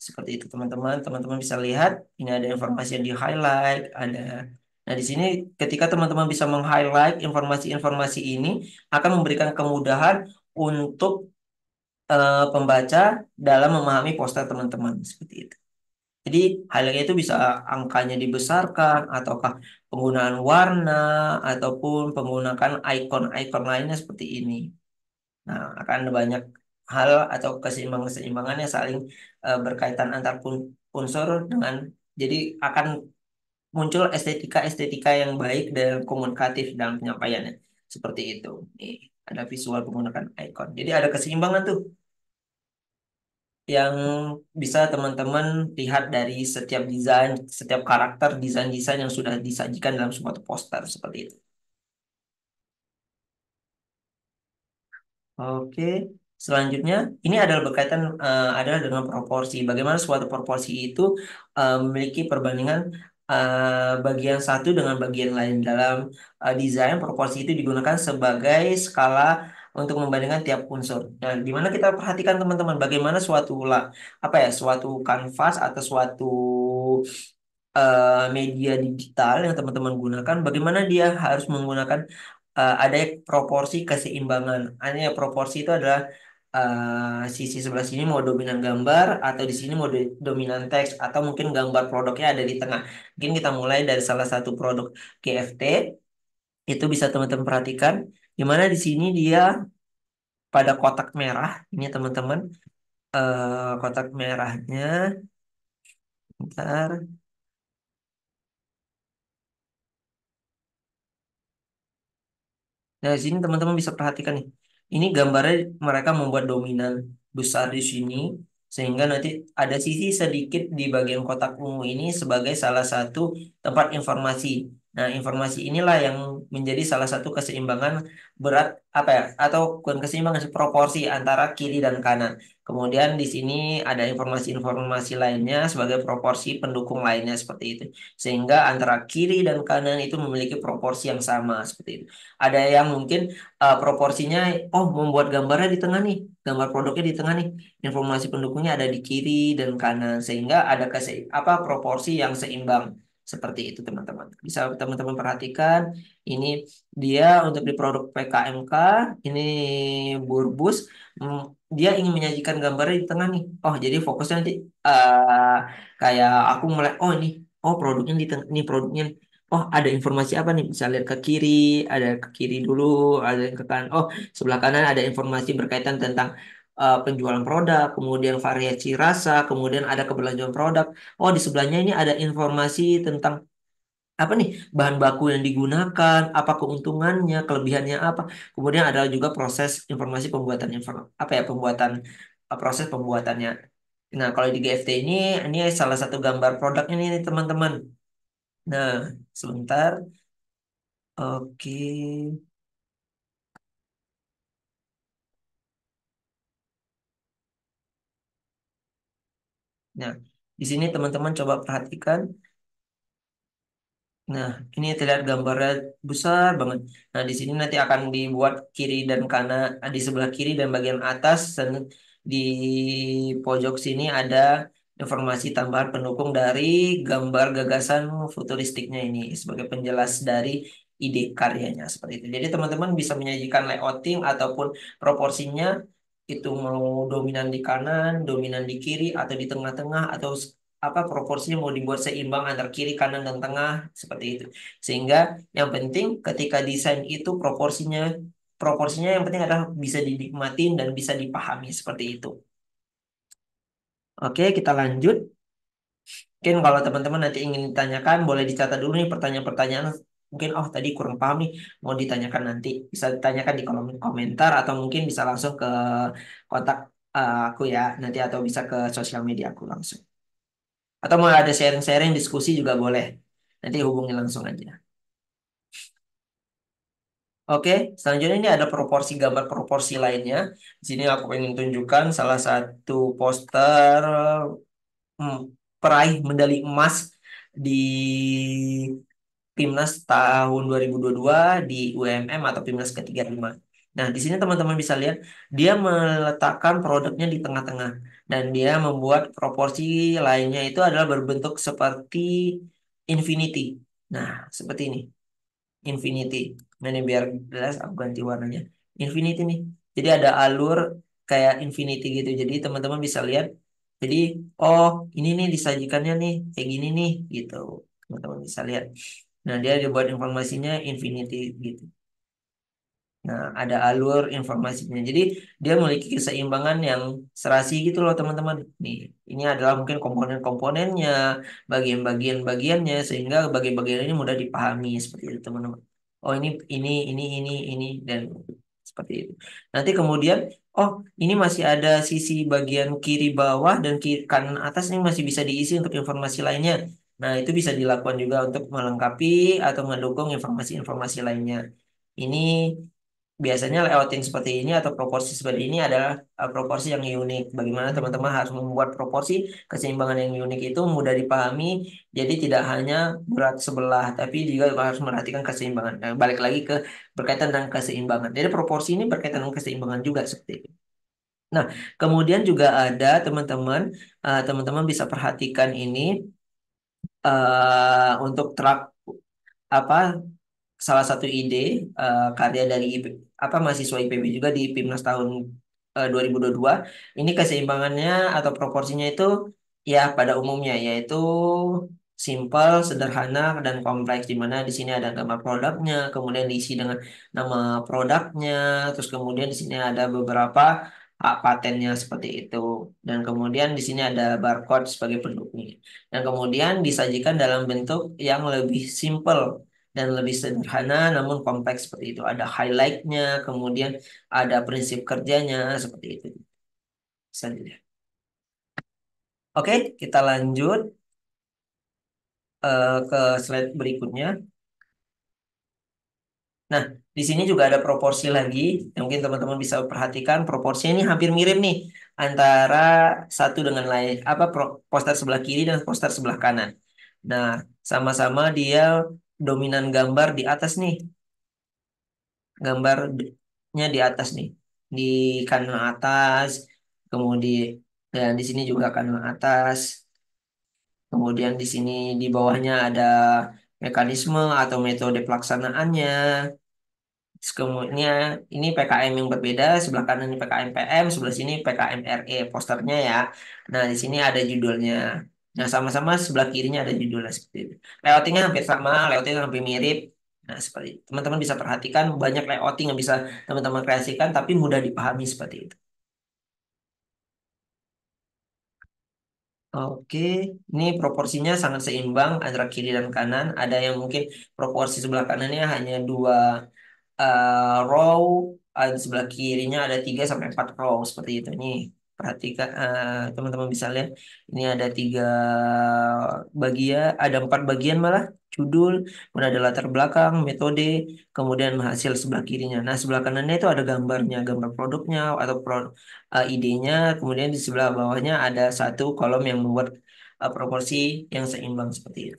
seperti itu teman-teman. Teman-teman bisa lihat ini ada informasi yang di highlight, ada. Nah, di sini ketika teman-teman bisa meng-highlight informasi-informasi ini akan memberikan kemudahan untuk pembaca dalam memahami poster teman-teman seperti itu. Jadi highlight itu bisa angkanya dibesarkan ataukah penggunaan warna ataupun penggunaan ikon-ikon lainnya seperti ini. Nah, akan ada banyak hal atau keseimbangan-keseimbangan yang saling berkaitan antar unsur dengan jadi akan muncul estetika-estetika yang baik dan komunikatif dalam penyampaiannya. Seperti itu. Nih, ada visual menggunakan icon. Jadi ada keseimbangan tuh yang bisa teman-teman lihat dari setiap desain, setiap karakter desain-desain yang sudah disajikan dalam suatu poster seperti itu. Oke, selanjutnya ini adalah berkaitan adalah dengan proporsi. Bagaimana suatu proporsi itu memiliki perbandingan bagian satu dengan bagian lain dalam desain proporsi itu digunakan sebagai skala untuk membandingkan tiap unsur. Nah, di mana kita perhatikan teman-teman bagaimana apa ya suatu kanvas atau suatu media digital yang teman-teman gunakan, bagaimana dia harus menggunakan ada proporsi keseimbangan. Artinya proporsi itu adalah sisi sebelah sini mau dominan gambar atau di sini mau dominan teks atau mungkin gambar produknya ada di tengah. Mungkin kita mulai dari salah satu produk GFT itu bisa teman-teman perhatikan di mana di sini dia pada kotak merah ini teman-teman kotak merahnya. Bentar. Nah, di sini teman-teman bisa perhatikan nih. Ini gambarnya mereka membuat dominan besar di sini sehingga nanti ada sisi sedikit di bagian kotak ungu ini sebagai salah satu tempat informasi. Nah, informasi inilah yang menjadi salah satu keseimbangan berat apa ya atau bukan keseimbangan proporsi antara kiri dan kanan. Kemudian di sini ada informasi-informasi lainnya sebagai proporsi pendukung lainnya seperti itu. Sehingga antara kiri dan kanan itu memiliki proporsi yang sama seperti itu. Ada yang mungkin proporsinya, oh membuat gambarnya di tengah nih, gambar produknya di tengah nih, informasi pendukungnya ada di kiri dan kanan, sehingga ada apa proporsi yang seimbang seperti itu teman-teman. Bisa teman-teman perhatikan, ini dia untuk di produk PKMK, ini Burbus, hmm, dia ingin menyajikan gambarnya di tengah nih. Oh jadi fokusnya nanti kayak aku mulai, oh ini, oh produknya di tengah, ini produknya. Oh, ada informasi apa nih? Bisa lihat ke kiri, ada ke kiri dulu, ada ke kanan. Oh, sebelah kanan ada informasi berkaitan tentang penjualan produk, kemudian variasi rasa, kemudian ada keberlanjutan produk. Oh, di sebelahnya ini ada informasi tentang apa nih? Bahan baku yang digunakan, apa keuntungannya, kelebihannya apa. Kemudian ada juga proses informasi pembuatan apa ya, proses pembuatannya. Nah, kalau di GFT ini salah satu gambar produknya nih teman-teman. Nah, sebentar. Oke. Nah, di sini teman-teman coba perhatikan. Nah, ini terlihat gambarnya besar banget. Nah, di sini nanti akan dibuat kiri dan kanan, di sebelah kiri dan bagian atas dan di pojok sini ada informasi tambahan pendukung dari gambar gagasan futuristiknya ini sebagai penjelas dari ide karyanya seperti itu. Jadi teman-teman bisa menyajikan layouting ataupun proporsinya itu mau dominan di kanan, dominan di kiri atau di tengah-tengah atau apa proporsinya mau dibuat seimbang antara kiri, kanan, dan tengah seperti itu. Sehingga yang penting ketika desain itu proporsinya yang penting adalah bisa dinikmatin dan bisa dipahami seperti itu. Oke, kita lanjut. Mungkin kalau teman-teman nanti ingin ditanyakan, boleh dicatat dulu nih pertanyaan-pertanyaan. Mungkin, oh tadi kurang paham nih, mau ditanyakan nanti. Bisa ditanyakan di kolom komentar atau mungkin bisa langsung ke kontak aku ya, nanti atau bisa ke sosial media aku langsung. Atau mau ada sharing-sharing diskusi juga boleh. Nanti hubungi langsung aja. Oke, selanjutnya ini ada proporsi gambar proporsi lainnya. Di sini aku ingin tunjukkan salah satu poster hmm, peraih medali emas di Pimnas tahun 2022 di UMM atau Pimnas ke-35. Nah, di sini teman-teman bisa lihat dia meletakkan produknya di tengah-tengah dan dia membuat proporsi lainnya itu adalah berbentuk seperti infinity. Nah, seperti ini. Infinity. Nah, ini biar jelas aku ganti warnanya. Infinity nih. Jadi ada alur kayak infinity gitu. Jadi teman-teman bisa lihat. Jadi, oh ini nih disajikannya nih kayak gini nih gitu. Teman-teman bisa lihat. Nah, dia dibuat informasinya infinity gitu. Nah, ada alur informasinya. Jadi, dia memiliki keseimbangan yang serasi gitu loh, teman-teman. Nih, ini adalah mungkin komponen-komponennya, bagian-bagian-bagiannya, sehingga bagian-bagian ini mudah dipahami seperti itu, teman-teman. Oh, ini, dan seperti itu. Nanti kemudian, oh, ini masih ada sisi bagian kiri bawah dan kiri kanan atas ini masih bisa diisi untuk informasi lainnya. Nah, itu bisa dilakukan juga untuk melengkapi atau mendukung informasi-informasi lainnya. Ini biasanya layouting seperti ini atau proporsi seperti ini adalah proporsi yang unik. Bagaimana teman-teman harus membuat proporsi keseimbangan yang unik itu mudah dipahami. Jadi tidak hanya berat sebelah, tapi juga harus memperhatikan keseimbangan. Nah, balik lagi ke berkaitan dengan keseimbangan. Jadi proporsi ini berkaitan dengan keseimbangan juga seperti itu. Nah, kemudian juga ada teman-teman, teman-teman bisa perhatikan ini untuk track apa salah satu ide karya dari apa mahasiswa IPB juga di Pimnas tahun 2022. Ini keseimbangannya atau proporsinya itu ya pada umumnya yaitu simple, sederhana dan kompleks di mana di sini ada nama produknya, kemudian diisi dengan nama produknya, terus kemudian di sini ada beberapa hak patennya seperti itu. Dan kemudian di sini ada barcode sebagai pendukungnya. Dan kemudian disajikan dalam bentuk yang lebih simple dan lebih sederhana namun kompleks seperti itu. Ada highlightnya, kemudian ada prinsip kerjanya seperti itu. Bisa dilihat. Oke, kita lanjut ke slide berikutnya. Nah, di sini juga ada proporsi lagi. Yang mungkin teman-teman bisa perhatikan proporsinya ini hampir mirip nih antara satu dengan lain. Apa poster sebelah kiri dan poster sebelah kanan. Nah, sama-sama dia dominan gambar di atas nih. Gambarnya di atas nih, di kanan atas, kemudian dan di sini juga kanan atas, kemudian di sini di bawahnya ada mekanisme atau metode pelaksanaannya. Terus kemudian ini PKM yang berbeda, sebelah kanan ini PKM PM, sebelah sini PKM RE posternya ya. Nah, di sini ada judulnya. Nah, sama-sama sebelah kirinya ada judulnya seperti itu. Layoutingnya hampir sama, layoutingnya hampir mirip. Nah, seperti itu. Teman-teman bisa perhatikan banyak layouting yang bisa teman-teman kreasikan, tapi mudah dipahami seperti itu. Oke, ini proporsinya sangat seimbang antara kiri dan kanan. Ada yang mungkin proporsi sebelah kanannya hanya dua row, di sebelah kirinya ada 3 sampai 4 row seperti itu. Nih, perhatikan teman-teman bisa lihat ini ada 3 bagian, ada 4 bagian malah judul, kemudian ada latar belakang, metode, kemudian hasil sebelah kirinya. Nah, sebelah kanannya itu ada gambarnya, gambar produknya atau idenya, kemudian di sebelah bawahnya ada satu kolom yang membuat proporsi yang seimbang seperti itu.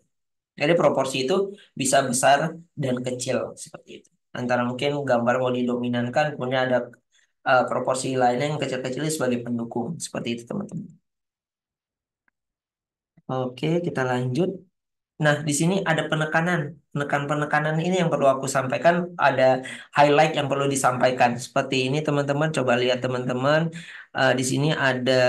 Jadi proporsi itu bisa besar dan kecil seperti itu. Antara mungkin gambar mau didominankan, kemudian ada proporsi lainnya yang kecil-kecil sebagai pendukung. Seperti itu teman-teman. Oke, kita lanjut. Nah, di sini ada penekanan. Penekanan-penekanan ini yang perlu aku sampaikan, ada highlight yang perlu disampaikan. Seperti ini, teman-teman. Coba lihat, teman-teman. Di sini ada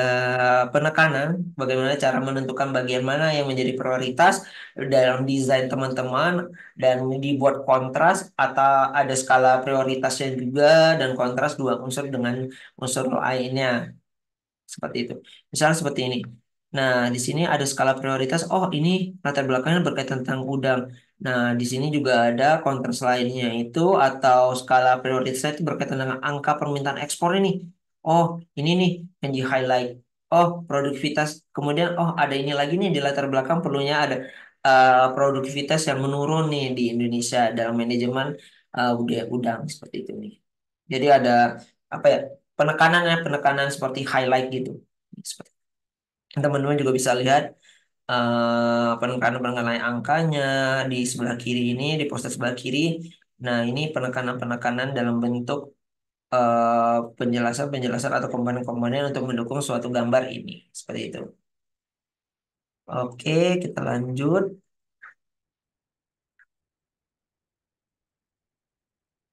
penekanan, bagaimana cara menentukan bagian mana yang menjadi prioritas dalam desain teman-teman, dan dibuat kontras, atau ada skala prioritasnya juga, dan kontras dua unsur dengan unsur lainnya. Seperti itu. Misalnya seperti ini. Nah, di sini ada skala prioritas. Oh, ini latar belakangnya berkaitan tentang udang. Nah, di sini juga ada kontras lainnya itu atau skala prioritas itu berkaitan dengan angka permintaan ekspor ini. Oh, ini nih yang di highlight. Oh, produktivitas. Kemudian, oh ada ini lagi nih di latar belakang perlunya ada. produktivitas yang menurun nih di Indonesia dalam manajemen budaya udang seperti itu nih. Jadi ada apa ya, penekanan seperti highlight gitu. Seperti teman-teman juga bisa lihat penekanan-penekanan angkanya di sebelah kiri ini, di poster sebelah kiri. Nah, ini penekanan-penekanan dalam bentuk penjelasan-penjelasan atau komponen-komponen untuk mendukung suatu gambar ini. Seperti itu. Oke, kita lanjut.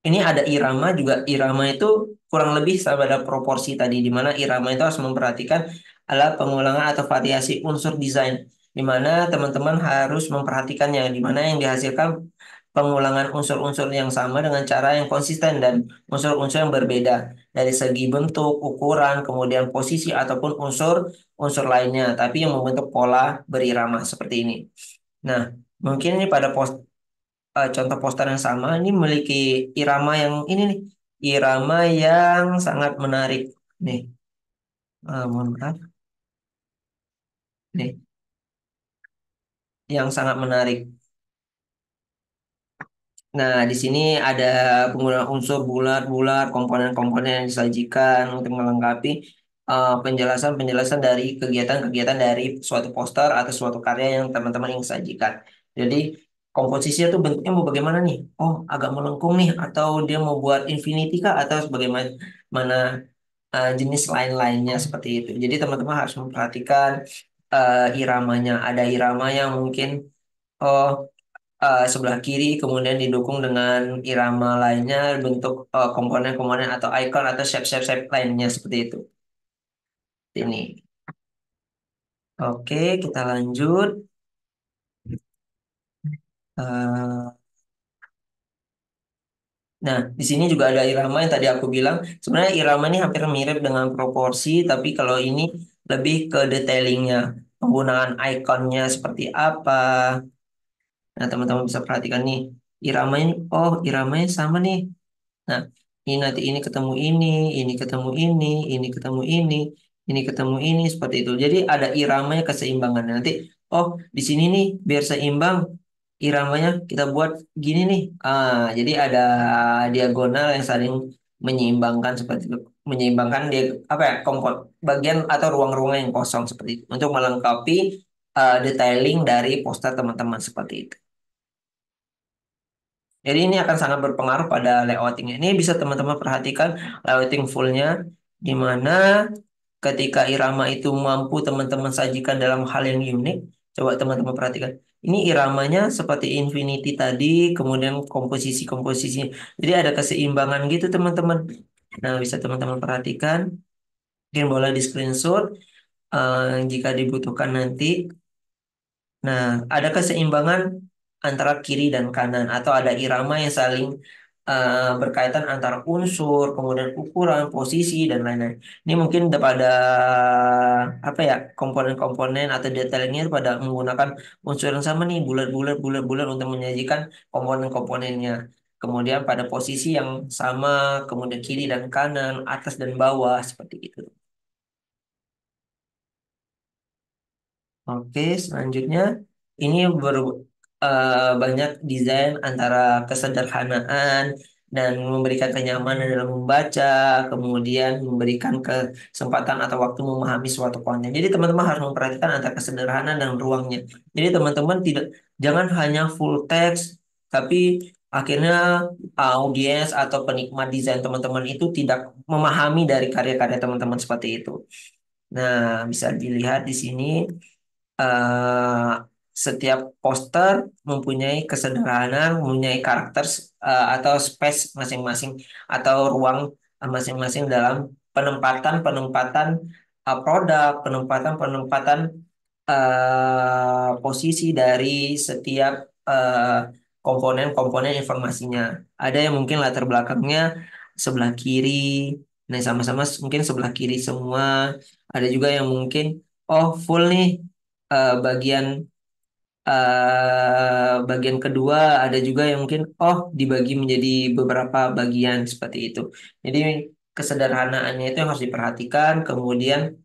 Ini ada irama juga. Irama itu kurang lebih sama pada proporsi tadi, di mana irama itu harus memperhatikan adalah pengulangan atau variasi unsur desain, di mana teman-teman harus memperhatikannya, di mana yang dihasilkan pengulangan unsur-unsur yang sama dengan cara yang konsisten dan unsur-unsur yang berbeda dari segi bentuk, ukuran, kemudian posisi ataupun unsur-unsur lainnya, tapi yang membentuk pola berirama seperti ini. Nah, mungkin ini pada contoh poster yang sama ini memiliki irama yang ini nih, irama yang sangat menarik nih. Mohon maaf nih, yang sangat menarik. Nah, di sini ada penggunaan unsur bulat-bulat, komponen-komponen yang disajikan untuk melengkapi penjelasan-penjelasan dari kegiatan-kegiatan dari suatu poster atau suatu karya yang teman-teman ingin sajikan. Jadi, komposisinya tuh bentuknya mau bagaimana nih? Oh, agak melengkung nih, atau dia mau buat infinity kah, atau sebagaimana mana jenis lain-lainnya seperti itu. Jadi, teman-teman harus memperhatikan iramanya. Ada irama yang mungkin oh sebelah kiri kemudian didukung dengan irama lainnya bentuk komponen-komponen atau icon atau shape-shape lainnya seperti itu. Ini. Oke, kita lanjut. Eh, nah, di sini juga ada irama yang tadi aku bilang. Sebenarnya irama ini hampir mirip dengan proporsi, tapi kalau ini lebih ke detailingnya. Penggunaan ikonnya seperti apa. Nah, teman-teman bisa perhatikan nih. Iramanya, oh iramanya sama nih. Nah, ini nanti ini ketemu ini ketemu ini ketemu ini seperti itu. Jadi ada iramanya keseimbangan. Nanti, oh di sini nih biar seimbang iramanya kita buat gini nih. Jadi ada diagonal yang saling menyeimbangkan seperti itu. Menyeimbangkan dia apa ya bagian atau ruang-ruang yang kosong seperti itu untuk melengkapi detailing dari poster teman-teman seperti itu. Jadi ini akan sangat berpengaruh pada layouting. Ini bisa teman-teman perhatikan layouting fullnya, di mana ketika irama itu mampu teman-teman sajikan dalam hal yang unik. Coba teman-teman perhatikan. Ini iramanya seperti Infinity tadi, kemudian komposisi-komposisi. Jadi ada keseimbangan gitu teman-teman. Nah, bisa teman-teman perhatikan. Mungkin boleh di screenshot jika dibutuhkan nanti. Nah, ada keseimbangan antara kiri dan kanan atau ada irama yang saling berkaitan antara unsur, kemudian ukuran, posisi dan lain-lain. Ini mungkin pada apa ya komponen-komponen atau detailnya pada menggunakan unsur yang sama nih bulat-bulat untuk menyajikan komponen-komponennya. Kemudian pada posisi yang sama, kemudian kiri dan kanan, atas dan bawah seperti itu. Oke, selanjutnya ini banyak desain antara kesederhanaan dan memberikan kenyamanan dalam membaca, kemudian memberikan kesempatan atau waktu memahami suatu konten. Jadi teman-teman harus memperhatikan antara kesederhanaan dan ruangnya. Jadi teman-teman jangan hanya full text, tapi akhirnya audiens atau penikmat desain teman-teman itu tidak memahami dari karya-karya teman-teman seperti itu. Nah, bisa dilihat di sini eh, setiap poster mempunyai kesederhanaan, mempunyai karakter atau space masing-masing atau ruang masing-masing dalam penempatan-penempatan produk, penempatan-penempatan posisi dari setiap eh, komponen-komponen informasinya. Ada yang mungkin latar belakangnya sebelah kiri, nah sama-sama mungkin sebelah kiri semua. Ada juga yang mungkin oh full nih bagian bagian kedua, ada juga yang mungkin oh dibagi menjadi beberapa bagian seperti itu. Jadi kesederhanaannya itu yang harus diperhatikan. Kemudian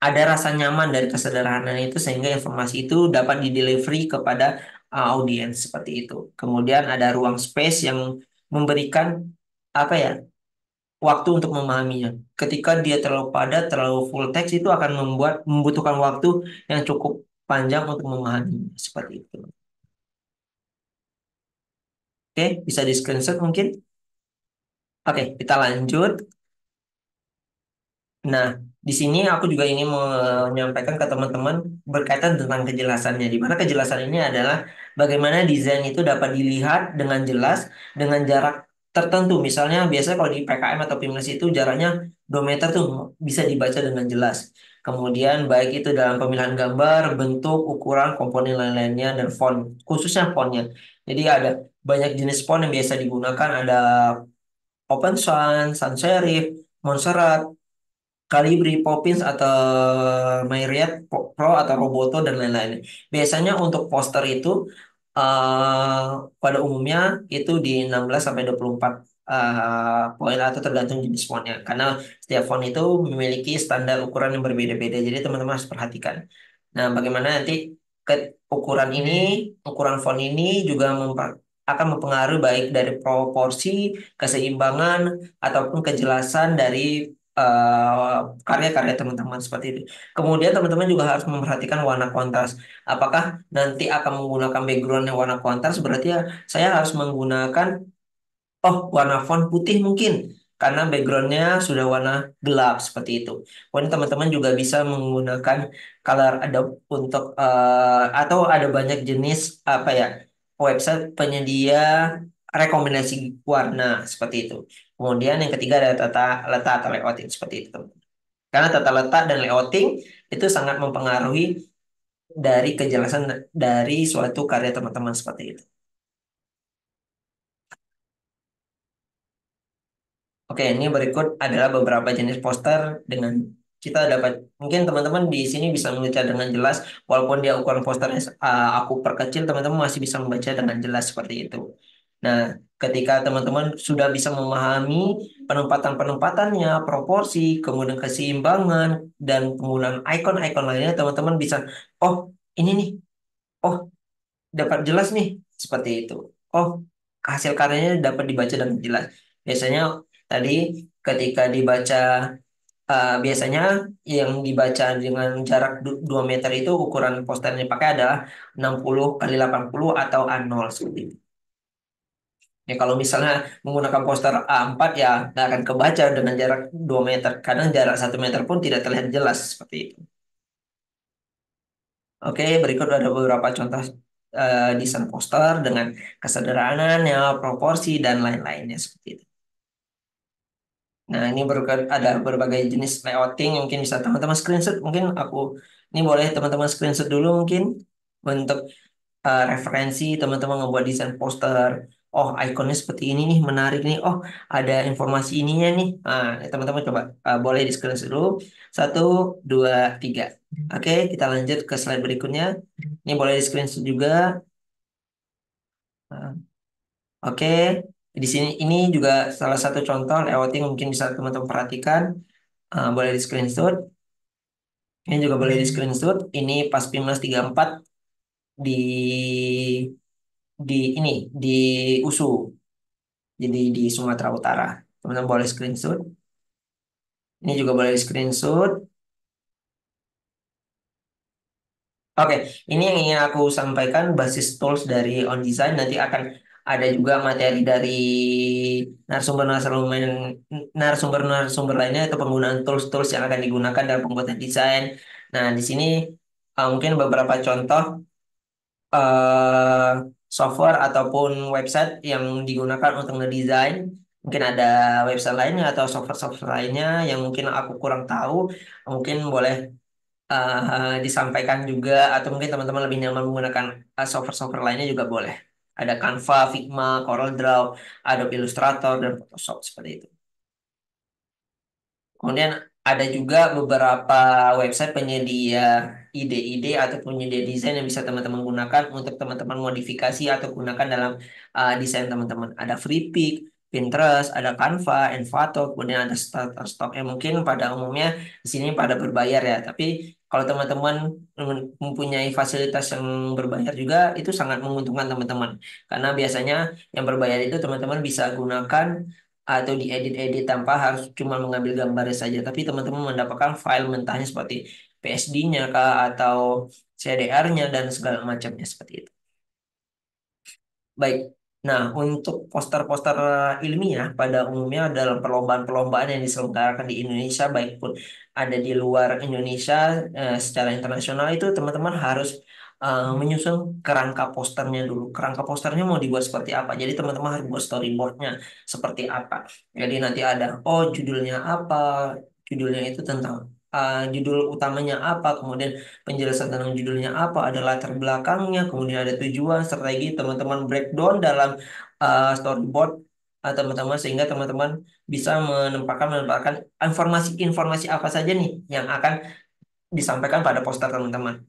ada rasa nyaman dari kesederhanaan itu sehingga informasi itu dapat didelivery kepada audiens seperti itu. Kemudian ada ruang space yang memberikan apa ya, waktu untuk memahaminya. Ketika dia terlalu padat, terlalu full text itu akan membutuhkan waktu yang cukup panjang untuk memahaminya seperti itu. Oke, bisa di screenshot mungkin. Oke, kita lanjut. Nah, di sini aku juga ingin menyampaikan ke teman-teman berkaitan tentang kejelasannya. Di mana kejelasan ini adalah bagaimana desain itu dapat dilihat dengan jelas dengan jarak tertentu. Misalnya, biasanya kalau di PKM atau PIMNAS itu jaraknya 2 meter tuh bisa dibaca dengan jelas. Kemudian baik itu dalam pemilihan gambar, bentuk, ukuran, komponen lain-lainnya, dan font, khususnya fontnya. Jadi ada banyak jenis font yang biasa digunakan, ada Open Sans, Sans Serif, Montserrat, Calibri, Poppins, atau Myriad Pro atau Roboto dan lain-lain. Biasanya untuk poster itu eh, pada umumnya itu di 16 sampai 24 poin atau tergantung jenis fontnya. Karena setiap font itu memiliki standar ukuran yang berbeda-beda. Jadi teman-teman harus perhatikan. Nah, bagaimana nanti ke ukuran ini, ukuran font ini juga akan mempengaruhi baik dari proporsi, keseimbangan, ataupun kejelasan dari karya-karya teman-teman seperti itu. Kemudian teman-teman juga harus memperhatikan warna kontras. Apakah nanti akan menggunakan background yang warna kontras? Berarti ya saya harus menggunakan warna font putih mungkin karena backgroundnya sudah warna gelap seperti itu. Kemudian teman-teman juga bisa menggunakan color adobe untuk atau ada banyak jenis apa ya website penyedia rekomendasi warna seperti itu. Kemudian yang ketiga ada tata letak atau layouting seperti itu. Karena tata letak dan layouting itu sangat mempengaruhi dari kejelasan dari suatu karya teman-teman seperti itu. Oke, ini berikut adalah beberapa jenis poster dengan kita dapat mungkin teman-teman di sini bisa membaca dengan jelas walaupun dia ukuran posternya aku perkecil teman-teman masih bisa membaca dengan jelas seperti itu. Nah, ketika teman-teman sudah bisa memahami penempatan-penempatannya, proporsi, kemudian keseimbangan dan penggunaan icon-icon lainnya, teman-teman bisa, oh ini nih, oh dapat jelas nih seperti itu. Oh, hasil karyanya dapat dibaca dengan jelas. Biasanya tadi ketika dibaca biasanya yang dibaca dengan jarak 2 meter itu ukuran poster yang dipakai adalah 60 kali 80 atau A0 seperti itu. Ya kalau misalnya menggunakan poster A4 ya nggak akan kebaca dengan jarak 2 meter. Kadang jarak 1 meter pun tidak terlihat jelas seperti itu. Oke, berikut ada beberapa contoh desain poster dengan kesederhanaannya, proporsi, dan lain-lainnya seperti itu. Nah, ini ada berbagai jenis layouting yang mungkin bisa teman-teman screenshot. Mungkin ini boleh teman-teman screenshot dulu mungkin untuk referensi teman-teman membuat desain poster. Oh, ikonnya seperti ini nih, menarik nih. Oh, ada informasi ininya nih. Nah, teman-teman coba boleh di screenshot dulu. Satu, dua, tiga. Oke, kita lanjut ke slide berikutnya. Ini boleh di screenshot juga. Nah, oke, di sini ini juga salah satu contoh layouting mungkin bisa teman-teman perhatikan. Boleh di screenshot. Ini juga boleh di screenshot. Ini pas PIMNAS 34 di ini di USU. Jadi di Sumatera Utara. Teman-teman boleh screenshot. Ini juga boleh di screenshot. Oke, ini yang ingin aku sampaikan basis tools dari On Design. Nanti akan ada juga materi dari narasumber-narasumber narasumber-narasumber lainnya atau penggunaan tools-tools yang akan digunakan dalam pembuatan desain. Nah, di sini mungkin beberapa contoh eh, software ataupun website yang digunakan untuk ngedesain. Mungkin ada website lainnya atau software-software lainnya yang mungkin aku kurang tahu. Mungkin boleh disampaikan juga atau mungkin teman-teman lebih nyaman menggunakan software-software lainnya juga boleh. Ada Canva, Figma, CorelDRAW, Adobe Illustrator, dan Photoshop seperti itu. Kemudian ada juga beberapa website penyedia ide-ide atau penyedia desain yang bisa teman-teman gunakan untuk teman-teman modifikasi atau gunakan dalam desain teman-teman. Ada Freepik, Pinterest, ada Canva, Envato, kemudian ada Shutterstock. Yang mungkin pada umumnya di sini pada berbayar ya. Tapi kalau teman-teman mempunyai fasilitas yang berbayar juga, itu sangat menguntungkan teman-teman. Karena biasanya yang berbayar itu teman-teman bisa gunakan atau diedit-edit tanpa harus cuma mengambil gambarnya saja. Tapi teman-teman mendapatkan file mentahnya seperti PSD-nya kah atau CDR-nya dan segala macamnya seperti itu. Baik. Nah, untuk poster-poster ilmiah pada umumnya dalam perlombaan-perlombaan yang diselenggarakan di Indonesia, baik pun ada di luar Indonesia secara internasional itu teman-teman harus menyusun kerangka posternya dulu. Kerangka posternya mau dibuat seperti apa? Jadi teman-teman harus buat storyboardnya seperti apa. Jadi nanti ada, oh judulnya apa? Judulnya itu tentang judul utamanya apa? Kemudian penjelasan tentang judulnya apa, ada latar belakangnya, kemudian ada tujuan, strategi, teman-teman breakdown dalam storyboard teman-teman sehingga teman-teman bisa menempatkan informasi-informasi apa saja nih yang akan disampaikan pada poster teman-teman.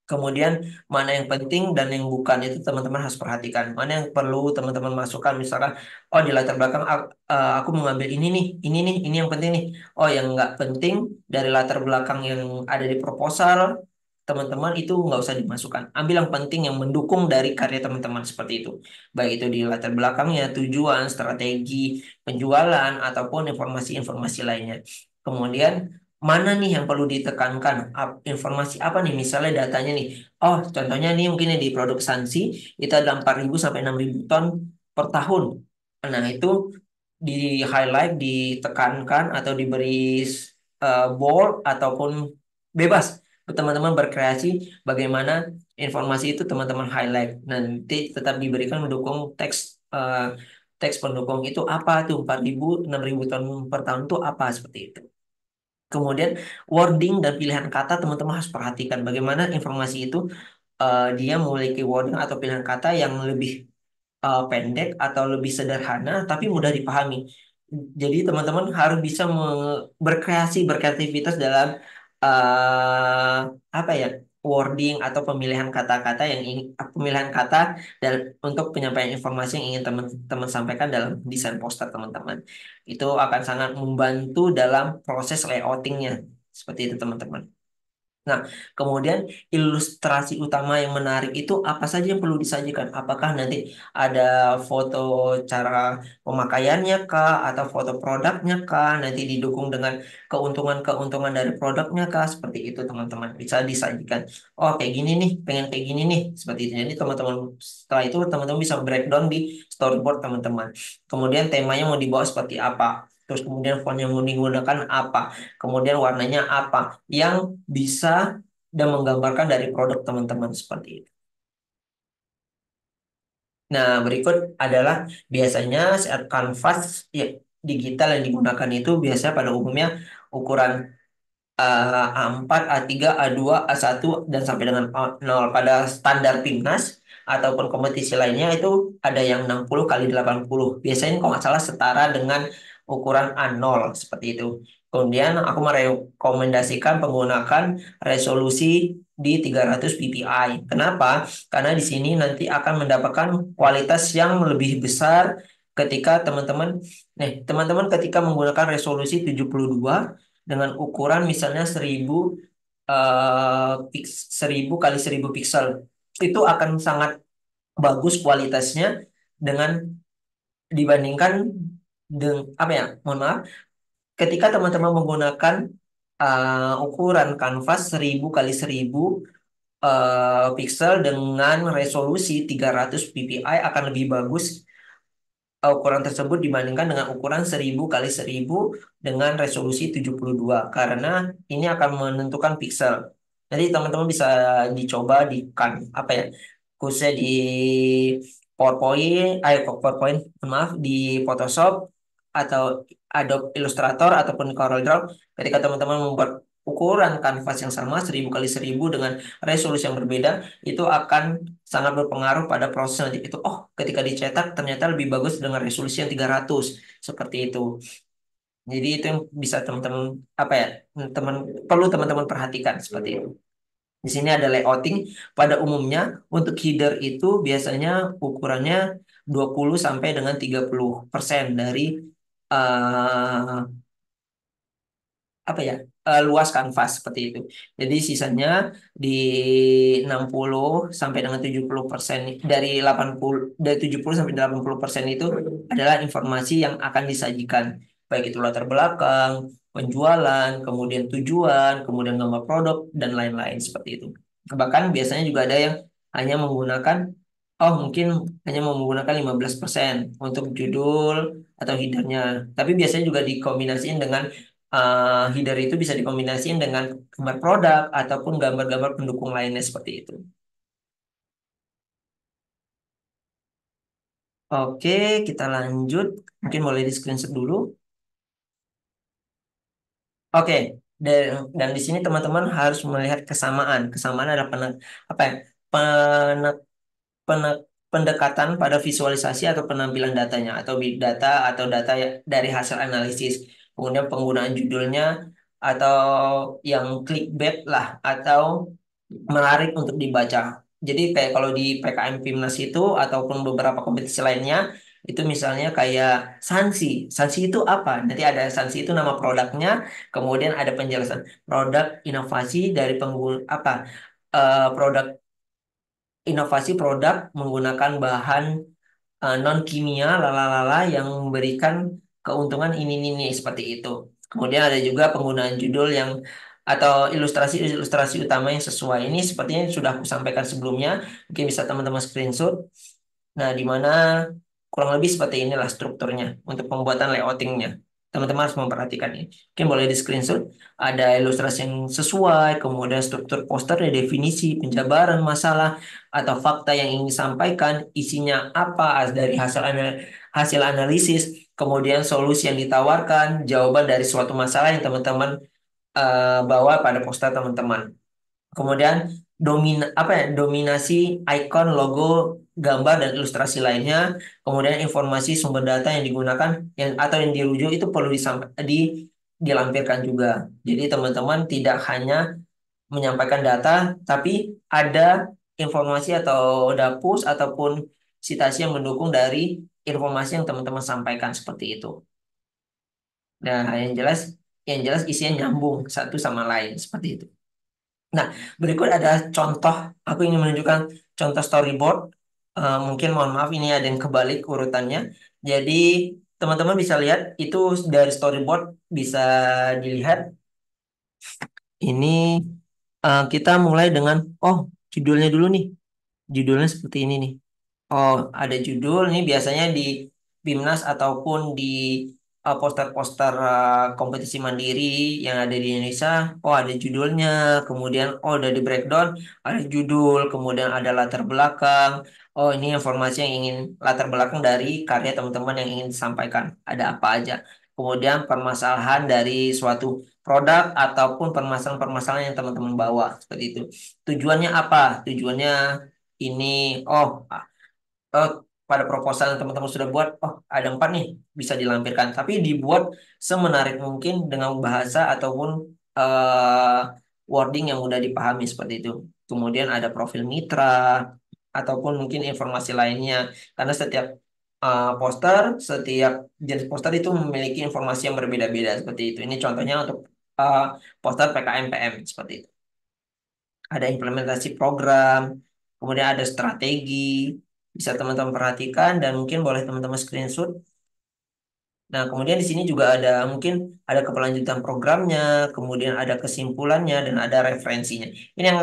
Kemudian mana yang penting dan yang bukan itu teman-teman harus perhatikan. Mana yang perlu teman-teman masukkan. Misalkan, oh di latar belakang aku mengambil ini nih, ini yang penting nih. Oh yang nggak penting dari latar belakang yang ada di proposal, teman-teman itu nggak usah dimasukkan. Ambil yang penting yang mendukung dari karya teman-teman seperti itu. Baik itu di latar belakangnya, tujuan, strategi, penjualan, ataupun informasi-informasi lainnya. Kemudian mana nih yang perlu ditekankan? Informasi apa nih? Misalnya datanya nih. Oh, contohnya nih mungkin di produk Sansi itu ada 4.000 sampai 6.000 ton per tahun. Nah, itu di highlight, ditekankan atau diberi bold ataupun bebas. Teman-teman berkreasi bagaimana informasi itu teman-teman highlight. Nanti tetap diberikan mendukung teks teks pendukung itu apa tuh 4.000 6.000 ton per tahun itu apa seperti itu. Kemudian wording dan pilihan kata teman-teman harus perhatikan bagaimana informasi itu dia memiliki wording atau pilihan kata yang lebih pendek atau lebih sederhana tapi mudah dipahami. Jadi teman-teman harus bisa berkreativitas dalam uh, apa ya wording atau pemilihan kata-kata pemilihan kata dan untuk penyampaian informasi yang ingin teman-teman sampaikan dalam desain poster teman-teman. Itu akan sangat membantu dalam proses layoutingnya. Seperti itu teman-teman. Nah, kemudian ilustrasi utama yang menarik itu apa saja yang perlu disajikan? Apakah nanti ada foto cara pemakaiannya kah, atau foto produknya kah? Nanti didukung dengan keuntungan-keuntungan dari produknya kah? Seperti itu teman-teman. Bisa disajikan. Oh, kayak gini nih, pengen kayak gini nih. Seperti itu. Jadi teman-teman setelah itu teman-teman bisa breakdown di storyboard teman-teman. Kemudian temanya mau dibawa seperti apa? Terus kemudian font yang mau digunakan apa? Kemudian warnanya apa? Yang bisa dan menggambarkan dari produk teman-teman seperti itu. Nah, berikut adalah biasanya saat kanvas ya, digital yang digunakan itu biasanya pada umumnya ukuran A4, A3, A2, A1 dan sampai dengan A0. Pada standar Timnas ataupun kompetisi lainnya itu ada yang 60 kali 80. Biasanya kalau nggak salah setara dengan ukuran A0 seperti itu. Kemudian aku merekomendasikan penggunaan resolusi di 300 ppi. Kenapa? Karena di sini nanti akan mendapatkan kualitas yang lebih besar ketika teman-teman ketika menggunakan resolusi 72 dengan ukuran misalnya 1000 kali 1000 piksel itu akan sangat bagus kualitasnya dengan dibandingkan dengan apa ya mohon maaf ketika teman-teman menggunakan ukuran kanvas 1000 kali 1000 piksel dengan resolusi 300 ppi akan lebih bagus ukuran tersebut dibandingkan dengan ukuran 1000 kali 1000 dengan resolusi 72 karena ini akan menentukan piksel. Jadi teman-teman bisa dicoba di apa ya khususnya di PowerPoint, maaf di Photoshop atau Adobe Illustrator ataupun CorelDRAW ketika teman-teman membuat ukuran kanvas yang sama 1000 kali 1000 dengan resolusi yang berbeda itu akan sangat berpengaruh pada proses nanti itu. Oh, ketika dicetak ternyata lebih bagus dengan resolusi yang 300 seperti itu. Jadi itu yang bisa teman-teman apa ya teman perlu teman-teman perhatikan seperti itu. Di sini ada layouting. Pada umumnya untuk header itu biasanya ukurannya 20 sampai dengan 30% dari eh, apa ya, luas kanvas seperti itu. Jadi sisanya di 60 sampai dengan 70% dari 80, dari 70 sampai 80% itu adalah informasi yang akan disajikan, baik itu latar belakang, penjualan, kemudian tujuan, kemudian gambar produk dan lain-lain seperti itu. Bahkan biasanya juga ada yang hanya menggunakan, oh mungkin hanya mau menggunakan 15% untuk judul atau headernya. Tapi biasanya juga dikombinasikan dengan header itu bisa dikombinasikan dengan gambar produk ataupun gambar-gambar pendukung lainnya seperti itu. Oke, kita lanjut. Mungkin boleh di screenshot dulu. Oke, dan di sini teman-teman harus melihat kesamaan. Kesamaan adalah apa ya? Pene- pene- pendekatan pada visualisasi atau penampilan datanya atau big data atau data dari hasil analisis. Kemudian penggunaan judulnya atau yang clickbait lah atau menarik untuk dibaca. Jadi kayak kalau di PKM Pimnas itu ataupun beberapa kompetisi lainnya itu misalnya kayak Sansi. Sansi itu apa? Nanti ada Sansi itu nama produknya, kemudian ada penjelasan produk inovasi dari pengguna apa? Produk inovasi produk menggunakan bahan non kimia lalalala yang memberikan keuntungan ini seperti itu. Kemudian ada juga penggunaan judul yang atau ilustrasi-ilustrasi utama yang sesuai. Ini sepertinya sudah aku sampaikan sebelumnya. Mungkin bisa teman-teman screenshot. Nah, di mana kurang lebih seperti inilah strukturnya untuk pembuatan layoutingnya. Teman-teman harus memperhatikan ini. Mungkin boleh di screenshot. Ada ilustrasi yang sesuai, kemudian struktur poster, definisi, penjabaran masalah, atau fakta yang ingin disampaikan, isinya apa dari hasil analisis, kemudian solusi yang ditawarkan, jawaban dari suatu masalah yang teman-teman bawa pada poster teman-teman. Kemudian apa ya, dominasi icon, logo, gambar dan ilustrasi lainnya. Kemudian informasi sumber data yang digunakan yang atau yang dirujuk itu perlu dilampirkan juga. Jadi teman-teman tidak hanya menyampaikan data, tapi ada informasi atau dapus ataupun citasi yang mendukung dari informasi yang teman-teman sampaikan seperti itu. Nah, yang jelas isinya nyambung satu sama lain seperti itu. Nah, berikut ada contoh, aku ingin menunjukkan contoh storyboard. Mungkin mohon maaf ini ada yang kebalik urutannya. Jadi, teman-teman bisa lihat itu dari storyboard bisa dilihat ini kita mulai dengan oh, judulnya dulu nih. Judulnya seperti ini nih. Oh, ada judul ini biasanya di Bimnas ataupun di poster-poster kompetisi mandiri yang ada di Indonesia. Oh, ada judulnya, kemudian oh udah di breakdown, ada judul, kemudian ada latar belakang. Oh, ini informasi yang ingin latar belakang dari karya teman-teman yang ingin disampaikan. Ada apa aja. Kemudian permasalahan dari suatu produk ataupun permasalahan-permasalahan yang teman-teman bawa seperti itu. Tujuannya apa? Tujuannya ini oh oh, pada proposal yang teman-teman sudah buat, oh ada 4 nih bisa dilampirkan, tapi dibuat semenarik mungkin dengan bahasa ataupun eh, wording yang mudah dipahami seperti itu. Kemudian ada profil mitra ataupun mungkin informasi lainnya, karena setiap jenis poster itu memiliki informasi yang berbeda-beda seperti itu. Ini contohnya untuk eh, poster PKMPM seperti itu. Ada implementasi program, kemudian ada strategi, bisa teman-teman perhatikan dan mungkin boleh teman-teman screenshot. Nah, kemudian di sini juga ada mungkin ada keberlanjutan programnya, kemudian ada kesimpulannya dan ada referensinya. Ini yang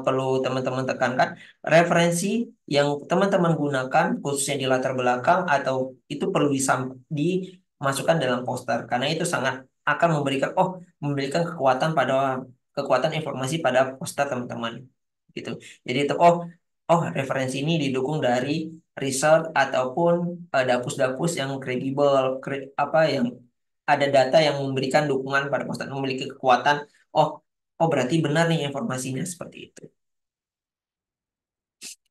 perlu teman-teman tekankan, referensi yang teman-teman gunakan khususnya di latar belakang atau itu perlu dimasukkan dalam poster karena itu sangat akan memberikan kekuatan informasi pada poster teman-teman gitu. Jadi itu referensi ini didukung dari riset ataupun dapus-dapus yang kredibel, apa yang ada data yang memberikan dukungan pada poster memiliki kekuatan. Oh, oh berarti benar nih informasinya seperti itu.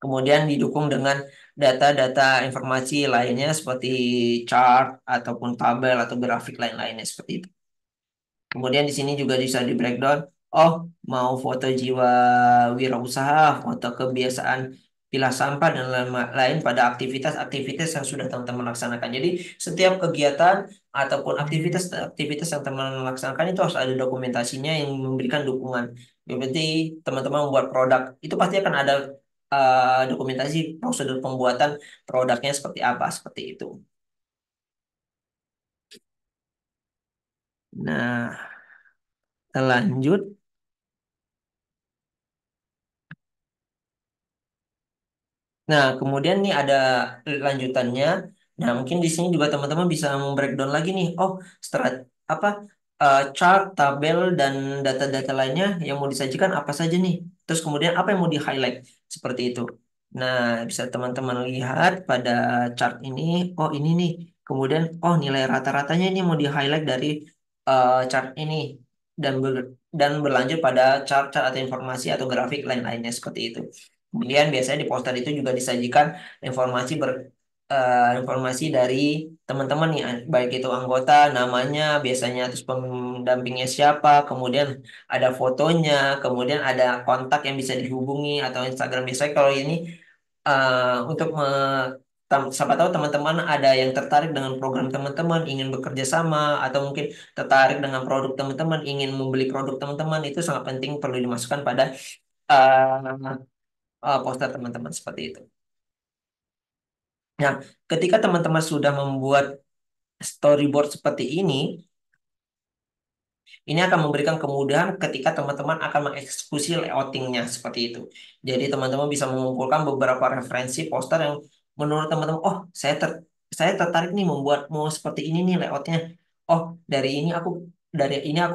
Kemudian didukung dengan data-data informasi lainnya seperti chart ataupun tabel atau grafik lain-lainnya seperti itu. Kemudian di sini juga bisa di breakdown. Oh, mau foto jiwa wirausaha, foto kebiasaan pilah sampah dan lain pada aktivitas-aktivitas yang sudah teman-teman laksanakan. Jadi setiap kegiatan ataupun aktivitas-aktivitas yang teman-teman laksanakan itu harus ada dokumentasinya yang memberikan dukungan. Berarti teman-teman membuat produk itu pasti akan ada dokumentasi prosedur pembuatan produknya seperti apa, seperti itu. Nah, kita lanjut. Nah, kemudian nih ada lanjutannya. Nah, mungkin di sini juga teman-teman bisa breakdown lagi nih. Oh, strat apa chart, tabel dan data-data lainnya yang mau disajikan apa saja nih? Terus kemudian apa yang mau di-highlight seperti itu. Nah, bisa teman-teman lihat pada chart ini. Oh, ini nih. Kemudian nilai rata-ratanya ini mau di-highlight dari chart ini dan berlanjut pada chart-chart atau informasi atau grafik lain-lainnya seperti itu. Kemudian biasanya di poster itu juga disajikan informasi dari teman-teman nih, baik itu anggota, namanya, biasanya terus pendampingnya siapa, kemudian ada fotonya, kemudian ada kontak yang bisa dihubungi atau Instagram. Biasanya kalau ini untuk siapa tahu teman-teman ada yang tertarik dengan program teman-teman, ingin bekerja sama, atau mungkin tertarik dengan produk teman-teman, ingin membeli produk teman-teman, itu sangat penting perlu dimasukkan pada uh, poster teman-teman seperti itu. Nah, ketika teman-teman sudah membuat storyboard seperti ini akan memberikan kemudahan ketika teman-teman akan mengeksekusi layoutingnya seperti itu. Jadi teman-teman bisa mengumpulkan beberapa referensi poster yang menurut teman-teman, oh saya tertarik nih membuat mau seperti ini nih layoutnya. Oh dari ini aku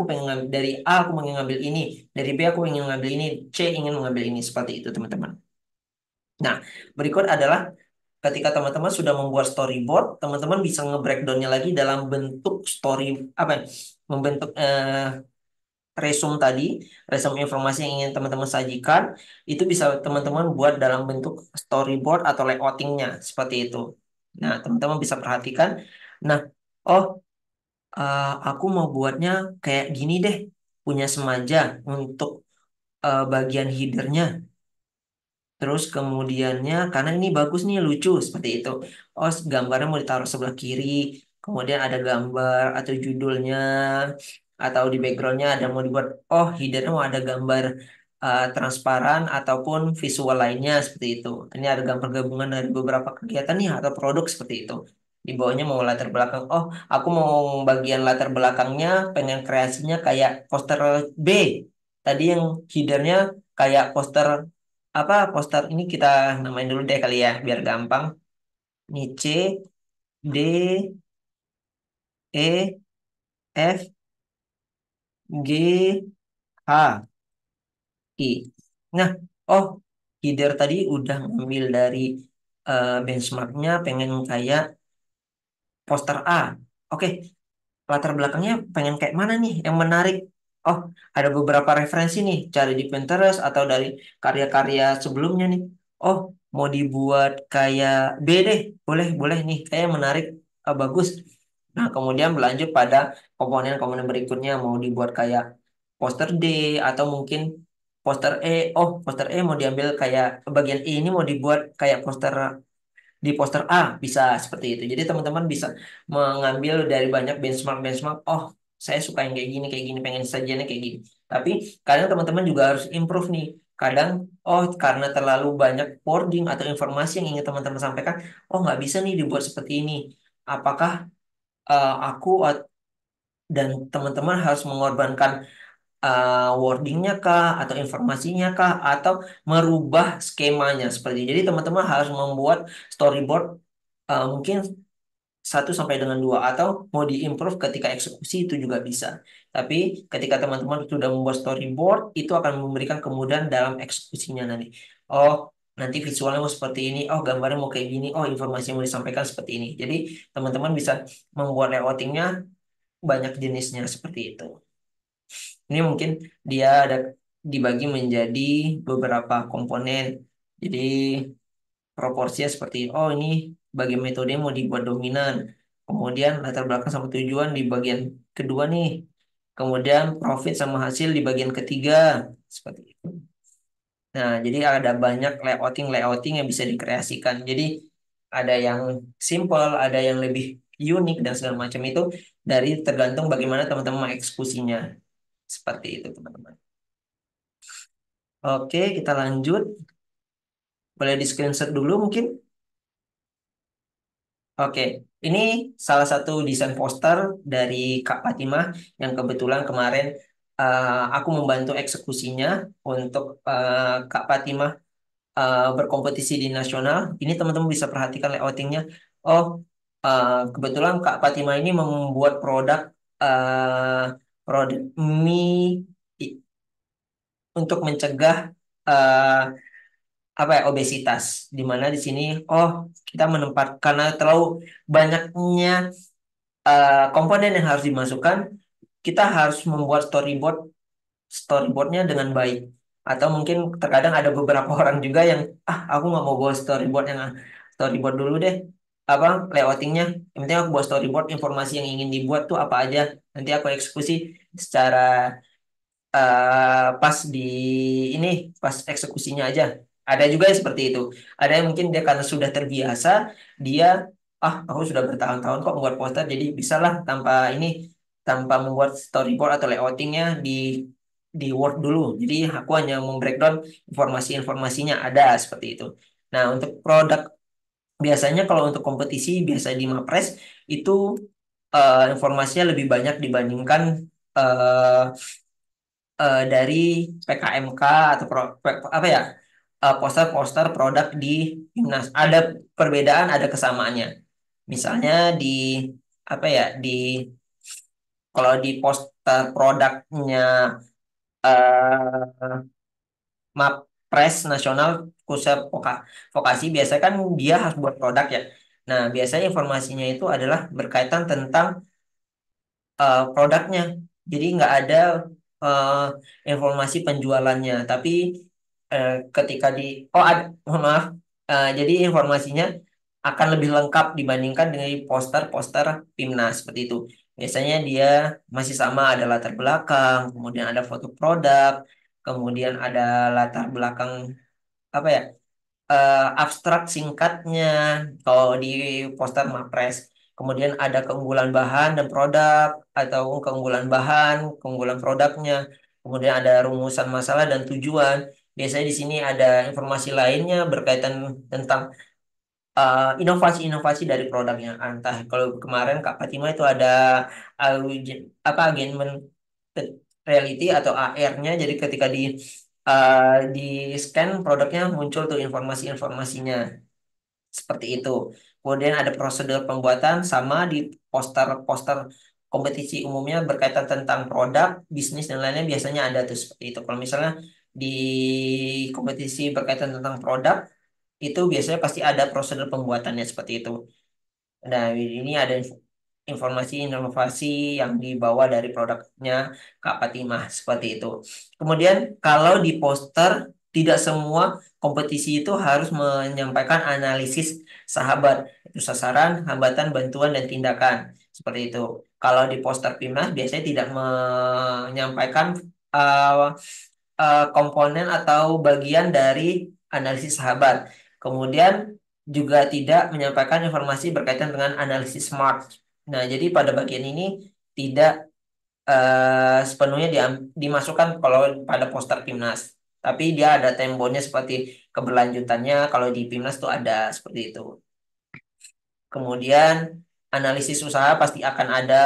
pengen ngambil dari A aku pengen ngambil ini, dari B aku ingin ngambil ini, C ingin mengambil ini seperti itu teman-teman. Nah, berikut adalah ketika teman-teman sudah membuat storyboard, teman-teman bisa nge-breakdownnya lagi dalam bentuk story apa ya, membentuk resume tadi, resume informasi yang ingin teman-teman sajikan, itu bisa teman-teman buat dalam bentuk storyboard atau layoutingnya seperti itu. Nah, teman-teman bisa perhatikan. Nah, oh, aku mau buatnya kayak gini deh, punya semaja untuk bagian headernya. Terus kemudiannya, karena ini bagus nih, lucu, seperti itu. Oh, gambarnya mau ditaruh sebelah kiri. Kemudian ada gambar atau judulnya. Atau di backgroundnya ada mau dibuat, oh headernya mau ada gambar transparan ataupun visual lainnya, seperti itu. Ini ada gambar gabungan dari beberapa kegiatan nih atau produk seperti itu. Di bawahnya mau latar belakang. Oh, aku mau bagian latar belakangnya, pengen kreasinya kayak poster B. Tadi yang headernya kayak poster ini kita namain dulu deh kali ya biar gampang. Ini C D E F G H I. Nah, oh header tadi udah ngambil dari benchmarknya pengen kayak poster A. Oke, latar belakangnya pengen kayak mana nih yang menarik? Oh, ada beberapa referensi nih, cari di Pinterest atau dari karya-karya sebelumnya nih. Oh, mau dibuat kayak B deh, boleh, boleh nih, kayak menarik, bagus. Nah, kemudian berlanjut pada komponen-komponen berikutnya, mau dibuat kayak poster D atau mungkin poster E. Oh, poster E mau diambil kayak bagian E ini mau dibuat kayak poster di poster A bisa seperti itu. Jadi teman-teman bisa mengambil dari banyak benchmark-benchmark. Oh, saya suka yang kayak gini, pengen sajiannya kayak gini. Tapi kadang teman-teman juga harus improve nih. Kadang, oh karena terlalu banyak wording atau informasi yang ingin teman-teman sampaikan, oh nggak bisa nih dibuat seperti ini. Apakah aku dan teman-teman harus mengorbankan wordingnya kah atau informasinya kah atau merubah skemanya seperti itu. Jadi teman-teman harus membuat storyboard mungkin 1 sampai dengan 2 atau mau diimprove ketika eksekusi itu juga bisa. Tapi ketika teman-teman sudah membuat storyboard itu akan memberikan kemudahan dalam eksekusinya nanti. Oh, nanti visualnya mau seperti ini, oh gambarnya mau kayak gini, oh informasi yang mau disampaikan seperti ini. Jadi teman-teman bisa membuat layoutingnya banyak jenisnya seperti itu. Ini mungkin dia ada dibagi menjadi beberapa komponen. Jadi proporsinya seperti oh ini bagian metode mau dibuat dominan. Kemudian latar belakang sama tujuan di bagian kedua nih. Kemudian profit sama hasil di bagian ketiga. Seperti itu. Nah, jadi ada banyak layouting yang bisa dikreasikan. Jadi ada yang simple, ada yang lebih unik dan segala macam itu dari tergantung bagaimana teman-teman mengeksekusinya. Seperti itu, teman-teman. Oke, kita lanjut. Boleh di screenshot dulu mungkin. Oke, ini salah satu desain poster dari Kak Fatimah yang kebetulan kemarin aku membantu eksekusinya untuk Kak Fatimah berkompetisi di nasional. Ini teman-teman bisa perhatikan layoutingnya. Oh, kebetulan Kak Fatimah ini membuat produk mie i- untuk mencegah eh, apa ya obesitas. Di mana di sini, oh kita menempatkan karena terlalu banyaknya komponen yang harus dimasukkan, kita harus membuat storyboardnya dengan baik. Atau mungkin terkadang ada beberapa orang juga yang aku nggak mau bawa storyboard dulu deh apa layoutingnya. Yang penting aku buat storyboard informasi yang ingin dibuat tuh apa aja. Nanti aku eksekusi secara pas di ini pas eksekusinya aja. Ada juga yang seperti itu. Ada yang mungkin dia karena sudah terbiasa, dia aku sudah bertahun-tahun kok membuat poster, jadi bisalah tanpa membuat storyboard atau layoutingnya di Word dulu. Jadi aku hanya membreakdown informasi-informasinya ada seperti itu. Nah, untuk produk biasanya kalau untuk kompetisi biasa di Mapres itu informasinya lebih banyak dibandingkan eh, dari PKMK atau apa ya poster-poster produk di Timnas. Ada perbedaan, ada kesamaannya. Misalnya di apa ya di kalau di poster produknya eh, Mapres Nasional khususnya vokasi biasanya kan dia harus buat produk ya. Nah, biasanya informasinya itu adalah berkaitan tentang produknya. Jadi nggak ada eh, informasi penjualannya. Tapi ketika mohon maaf, jadi informasinya akan lebih lengkap dibandingkan dengan poster-poster Pimnas seperti itu. Biasanya dia masih sama ada latar belakang, kemudian ada foto produk, kemudian ada latar belakang apa ya abstrak singkatnya kalau di poster Mapres. Kemudian ada keunggulan bahan dan produk atau keunggulan bahan, keunggulan produknya. Kemudian ada rumusan masalah dan tujuan. Biasanya di sini ada informasi lainnya berkaitan tentang inovasi-inovasi dari produknya. Entah kalau kemarin Kak Fatima itu ada augmented reality atau AR-nya. Jadi ketika di scan produknya muncul tuh informasi-informasinya seperti itu. Kemudian ada prosedur pembuatan sama di poster-poster kompetisi umumnya berkaitan tentang produk, bisnis dan lainnya biasanya ada tuh seperti itu. Kalau misalnya di kompetisi berkaitan tentang produk itu biasanya pasti ada prosedur pembuatannya seperti itu. Nah, ini ada informasi inovasi yang dibawa dari produknya Kak Fatimah seperti itu. Kemudian kalau di poster tidak semua kompetisi itu harus menyampaikan analisis sahabat, itu sasaran, hambatan, bantuan dan tindakan seperti itu. Kalau di poster Pimnas biasanya tidak menyampaikan uh, komponen atau bagian dari analisis sahabat. Kemudian juga tidak menyampaikan informasi berkaitan dengan analisis SMART. Nah, jadi pada bagian ini tidak sepenuhnya dimasukkan kalau pada poster Pimnas. Tapi dia ada tembonya seperti keberlanjutannya kalau di Pimnas tuh ada seperti itu. Kemudian analisis usaha pasti akan ada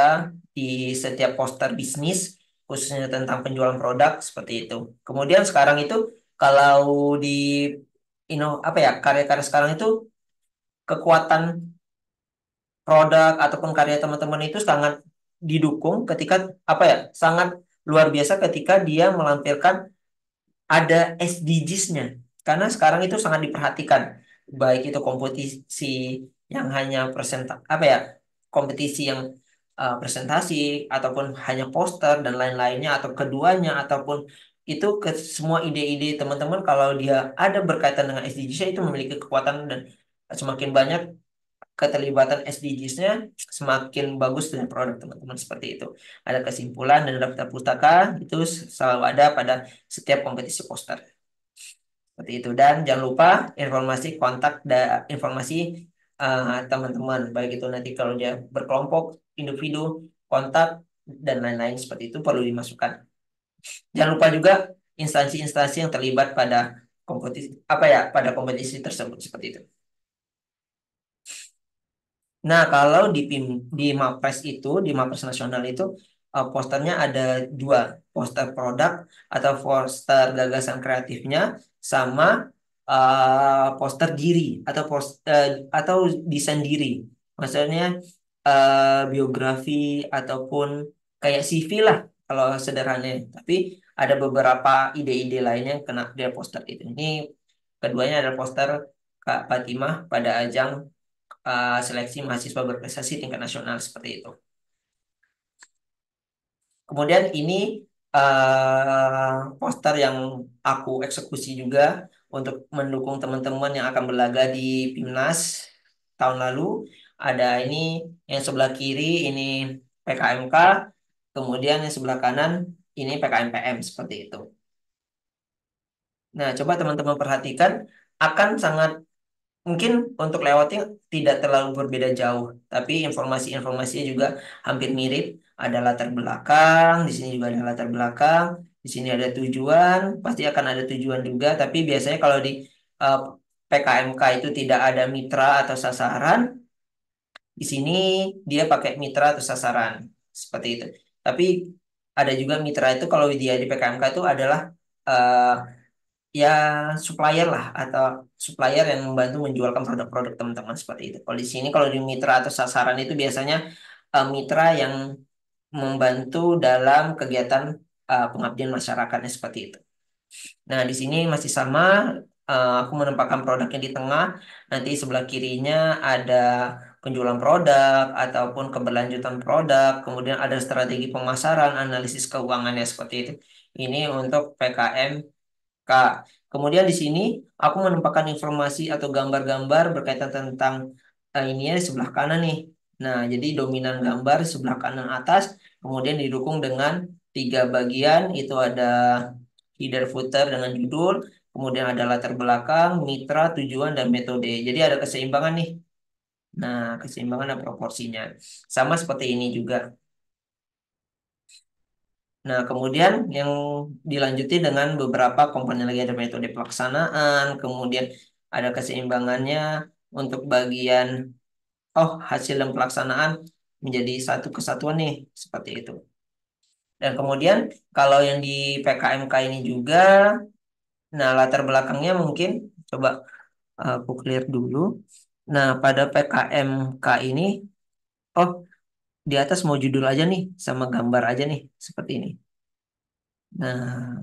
di setiap poster bisnis, khususnya tentang penjualan produk seperti itu. Kemudian sekarang itu kalau di apa ya karya-karya sekarang itu kekuatan produk ataupun karya teman-teman itu sangat didukung ketika apa ya sangat luar biasa ketika dia melampirkan ada SDGs-nya. Karena sekarang itu sangat diperhatikan, baik itu kompetisi yang hanya apa ya, kompetisi yang presentasi ataupun hanya poster dan lain-lainnya atau keduanya ataupun itu ke semua ide-ide teman-teman kalau dia ada berkaitan dengan SDGs itu memiliki kekuatan dan semakin banyak keterlibatan SDGs-nya semakin bagus dengan produk teman-teman seperti itu. Ada kesimpulan dan daftar pustaka itu selalu ada pada setiap kompetisi poster. seperti itu. Dan jangan lupa informasi kontak informasi teman-teman, baik itu nanti kalau dia berkelompok, individu, kontak dan lain-lain seperti itu perlu dimasukkan. Jangan lupa juga instansi-instansi yang terlibat pada kompetisi apa ya, pada kompetisi tersebut seperti itu. Nah, kalau di Mapres itu, di Mapres Nasional itu, posternya ada dua, poster produk atau poster gagasan kreatifnya, sama poster diri atau desain diri. Maksudnya biografi ataupun kayak CV lah kalau sederhananya. Tapi ada beberapa ide-ide lainnya yang kena di poster itu. Ini keduanya adalah poster Kak Fatimah pada ajang seleksi mahasiswa berprestasi tingkat nasional seperti itu. Kemudian ini poster yang aku eksekusi juga untuk mendukung teman-teman yang akan berlaga di PIMNAS tahun lalu. Ada ini yang sebelah kiri ini PKMK, kemudian yang sebelah kanan ini PKMPM seperti itu. Nah, coba teman-teman perhatikan akan sangat mungkin untuk layoutnya tidak terlalu berbeda jauh, tapi informasi-informasinya juga hampir mirip. Ada latar belakang, di sini juga ada latar belakang, di sini ada tujuan, pasti akan ada tujuan juga. Tapi biasanya kalau di eh, PKMK itu tidak ada mitra atau sasaran, di sini dia pakai mitra atau sasaran seperti itu. Tapi ada juga mitra itu kalau dia di PKMK itu adalah eh, ya supplier lah atau supplier yang membantu menjualkan produk-produk teman-teman seperti itu. Kalau di sini kalau di mitra atau sasaran itu biasanya mitra yang membantu dalam kegiatan pengabdian masyarakatnya seperti itu. Nah, di sini masih sama, aku menempatkan produknya di tengah, nanti sebelah kirinya ada penjualan produk ataupun keberlanjutan produk, kemudian ada strategi pemasaran, analisis keuangannya seperti itu. Ini untuk PKM Kak, kemudian di sini aku menempatkan informasi atau gambar-gambar berkaitan tentang ini ya di sebelah kanan nih. Nah, jadi dominan gambar sebelah kanan atas, kemudian didukung dengan tiga bagian, itu ada header footer dengan judul, kemudian ada latar belakang, mitra, tujuan, dan metode. Jadi ada keseimbangan nih. Nah, keseimbangan dan proporsinya. Sama seperti ini juga. Nah, kemudian yang dilanjuti dengan beberapa komponen lagi ada metode pelaksanaan, kemudian ada keseimbangannya untuk bagian hasil dan pelaksanaan menjadi satu kesatuan nih, seperti itu. Dan kemudian kalau yang di PKMK ini juga, nah latar belakangnya mungkin coba aku clear dulu. Nah, pada PKMK ini, oh di atas mau judul aja nih, sama gambar aja nih, seperti ini. Nah,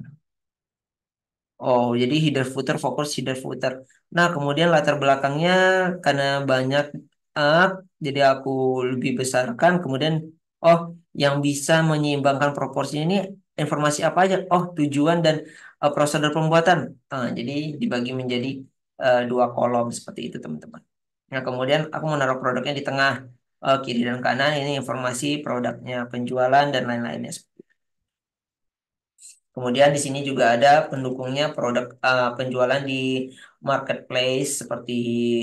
oh, jadi header footer fokus header footer. Nah, kemudian latar belakangnya karena banyak up, jadi aku lebih besarkan. Kemudian, oh, yang bisa menyeimbangkan proporsi ini informasi apa aja? Oh, tujuan dan prosedur pembuatan. Jadi dibagi menjadi dua kolom seperti itu, teman-teman. Nah, kemudian aku menaruh produknya di tengah, kiri dan kanan. Ini informasi produknya, penjualan dan lain-lainnya. Kemudian di sini juga ada pendukungnya produk penjualan di marketplace seperti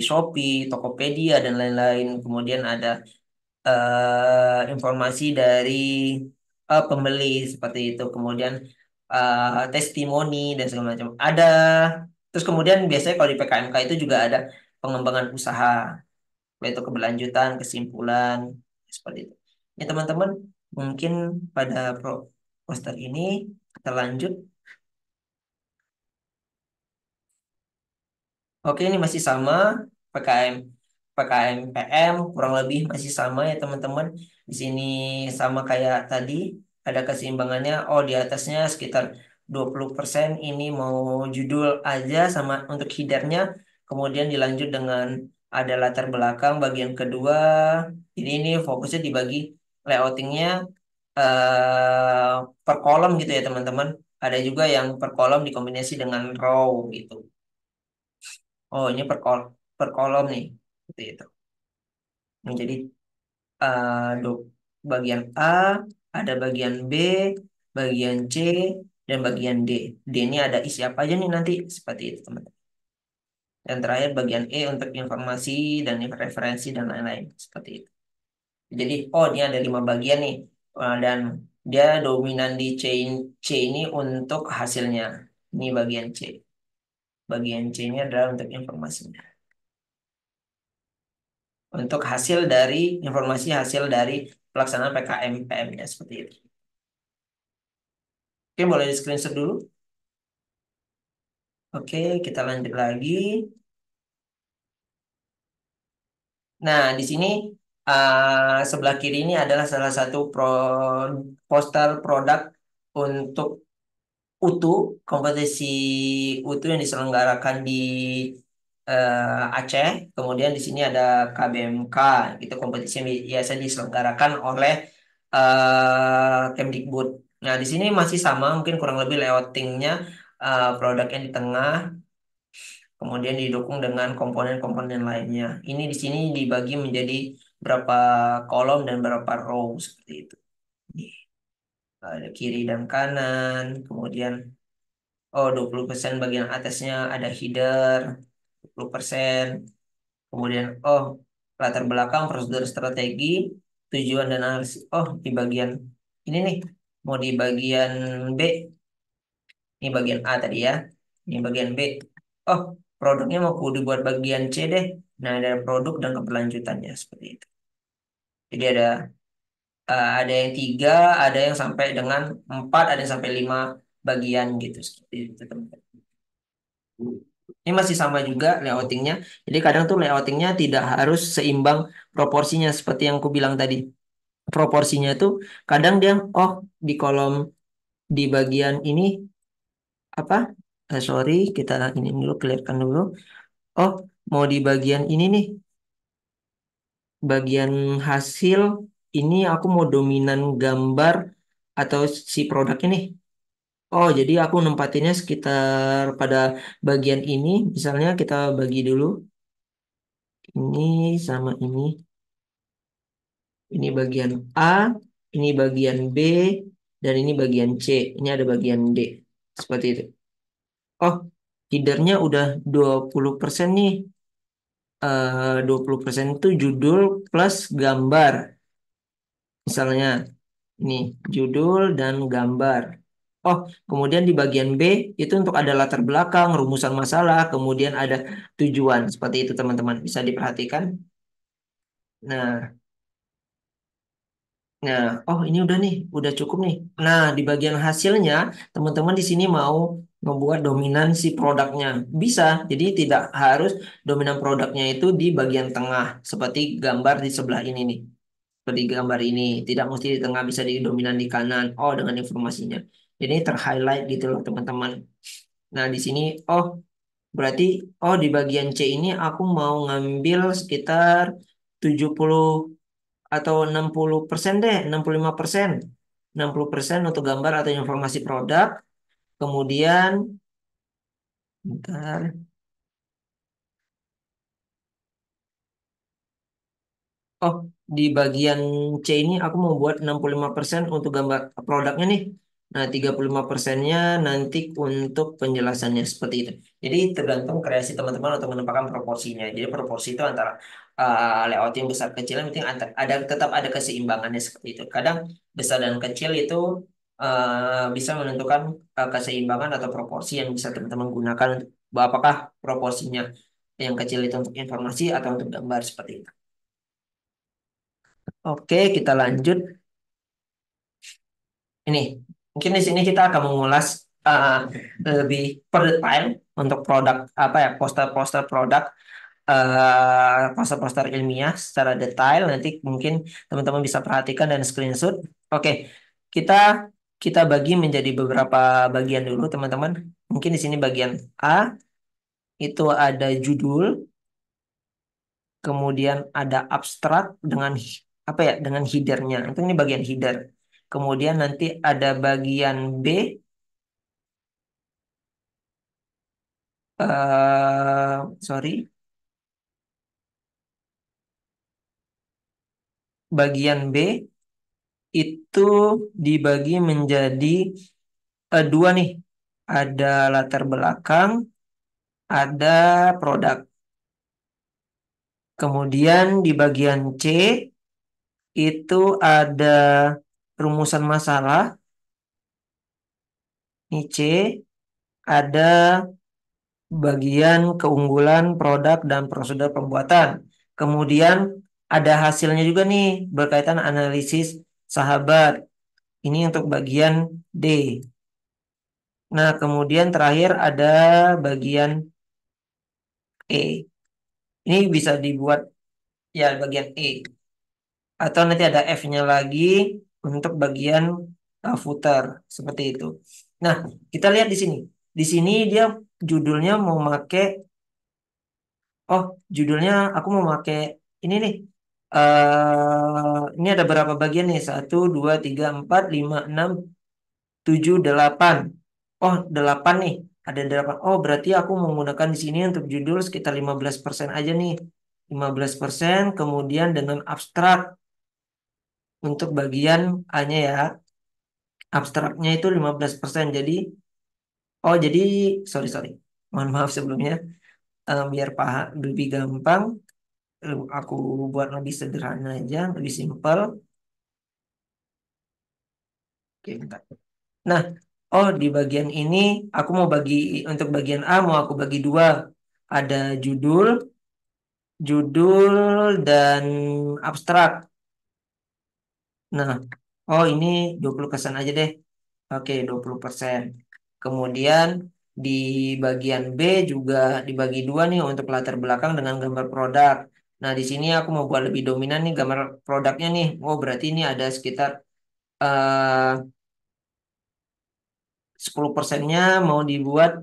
Shopee, Tokopedia dan lain-lain. Kemudian ada informasi dari pembeli seperti itu. Kemudian testimoni dan segala macam. Ada. Terus kemudian biasanya kalau di PKMK itu juga ada pengembangan usaha, yaitu keberlanjutan, kesimpulan seperti itu. Ya teman-teman, mungkin pada poster ini kita lanjut. Oke, ini masih sama PKM PKM PM kurang lebih masih sama ya teman-teman. Di sini sama kayak tadi ada keseimbangannya. Oh, di atasnya sekitar 20% ini mau judul aja sama untuk headernya. Kemudian dilanjut dengan ada latar belakang bagian kedua. Jadi ini fokusnya dibagi layoutingnya per kolom gitu ya teman-teman. Ada juga yang per kolom dikombinasi dengan row gitu. Oh, ini per kolom nih. Seperti itu. Menjadi eh, do- bagian A, ada bagian B, bagian C, Dan bagian D. D ini ada isi apa aja nih nanti? Seperti itu, teman-teman. Dan terakhir bagian E untuk informasi dan referensi dan lain-lain. Seperti itu. Jadi, oh ini ada 5 bagian nih. Dan dia dominan di chain C ini untuk hasilnya. Ini bagian C. Bagian C ini adalah untuk informasinya. Untuk hasil dari informasi hasil dari pelaksanaan PKM PM-nya seperti itu. Oke, boleh di screenshot dulu. Oke, kita lanjut lagi. Nah, di sini sebelah kiri ini adalah salah satu poster produk untuk UTU, kompetisi UTU yang diselenggarakan di Aceh. Kemudian di sini ada KBMK, itu kompetisi yang biasa diselenggarakan oleh Kemdikbud. Nah, di sini masih sama, mungkin kurang lebih layoutingnya produknya di tengah, kemudian didukung dengan komponen-komponen lainnya. Ini di sini dibagi menjadi berapa kolom dan berapa row seperti itu. Nih, ada kiri dan kanan, kemudian 20% bagian atasnya ada header, 20%. Kemudian latar belakang prosedur strategi, tujuan dan analisis. Oh, di bagian ini nih, mau di bagian B, ini bagian A tadi ya. Ini bagian B. Oh, produknya mau kudu buat bagian C deh. Nah, ada produk dan keberlanjutannya seperti itu. Jadi ada yang 3, ada yang sampai dengan 4, ada yang sampai 5 bagian gitu seperti itu teman-teman. Ini masih sama juga layoutingnya. Jadi kadang tuh layoutingnya tidak harus seimbang proporsinya seperti yang aku bilang tadi. Proporsinya tuh kadang dia di kolom di bagian ini apa? Sorry, kita ini dulu clearkan dulu. Oh, mau di bagian ini nih, bagian hasil ini aku mau dominan gambar atau si produk ini. Oh, jadi aku nempatinnya sekitar pada bagian ini. Misalnya kita bagi dulu ini sama ini. Ini bagian A, ini bagian B, dan ini bagian C. Ini ada bagian D. Seperti itu. Oh, headernya udah 20% nih. 20% itu judul plus gambar. Misalnya, ini judul dan gambar. Oh, kemudian di bagian B itu untuk ada latar belakang, rumusan masalah, kemudian ada tujuan. Seperti itu teman-teman. Bisa diperhatikan. Nah, Nah, ini udah nih, udah cukup nih. Nah, di bagian hasilnya, teman-teman di sini mau membuat dominansi produknya. Bisa, jadi tidak harus dominan produknya itu di bagian tengah, seperti gambar di sebelah ini nih. Seperti gambar ini, tidak mesti di tengah, bisa di dominan di kanan. Oh, dengan informasinya. Ini ter-highlight gitu loh, teman-teman. Nah, di sini, berarti, di bagian C ini aku mau ngambil sekitar 70 atau 60% deh, 65%. 60% untuk gambar atau informasi produk. Kemudian, bentar. Oh, di bagian C ini aku mau buat 65% untuk gambar produknya nih. Nah, 35%-nya nanti untuk penjelasannya seperti itu. Jadi tergantung kreasi teman-teman untuk menempatkan proporsinya. Jadi proporsi itu antara layout yang besar kecil yang penting tetap ada keseimbangannya seperti itu. Kadang besar dan kecil itu bisa menentukan keseimbangan atau proporsi yang bisa teman-teman gunakan untuk apakah proporsinya yang kecil itu untuk informasi atau untuk gambar seperti itu. Oke, kita lanjut. Ini, mungkin di sini kita akan mengulas lebih per detail untuk produk apa ya, poster-poster produk, poster-poster ilmiah secara detail. Nanti mungkin teman-teman bisa perhatikan dan screenshot. Oke, kita kita bagi menjadi beberapa bagian dulu, teman-teman. Mungkin di sini bagian A itu ada judul, kemudian ada abstrak dengan apa ya, dengan headernya. Itu ini bagian header. Kemudian nanti ada bagian B, sorry, bagian B itu dibagi menjadi dua nih. Ada latar belakang, ada produk. Kemudian di bagian C itu ada rumusan masalah. Ini C, ada bagian keunggulan produk dan prosedur pembuatan. Kemudian ada hasilnya juga nih berkaitan analisis sahabat. Ini untuk bagian D. Nah, kemudian terakhir ada bagian E. Ini bisa dibuat ya bagian E. Atau nanti ada F-nya lagi untuk bagian footer. Seperti itu. Nah, kita lihat di sini. Di sini dia judulnya mau make, oh judulnya aku mau make ini nih. Ini ada berapa bagian nih? Satu, dua, tiga, empat, lima, enam, tujuh, delapan. Oh, delapan nih. Ada delapan. Oh, berarti aku menggunakan di sini untuk judul sekitar 15% aja nih. 15%, kemudian dengan abstrak untuk bagian A-nya ya. Abstraknya itu 15%. Jadi, oh jadi, sorry. Mohon maaf sebelumnya. Biar paham, lebih gampang. Aku buat lebih sederhana aja, lebih simpel. Oke, bentar. Nah, oh di bagian ini aku mau bagi untuk bagian A mau aku bagi dua. Ada judul dan abstrak. Nah, oh ini 20% aja deh. Oke, 20%. Kemudian di bagian B juga dibagi dua nih untuk latar belakang dengan gambar produk. Nah, di sini aku mau buat lebih dominan nih gambar produknya nih. Oh, berarti ini ada sekitar 10%-nya mau dibuat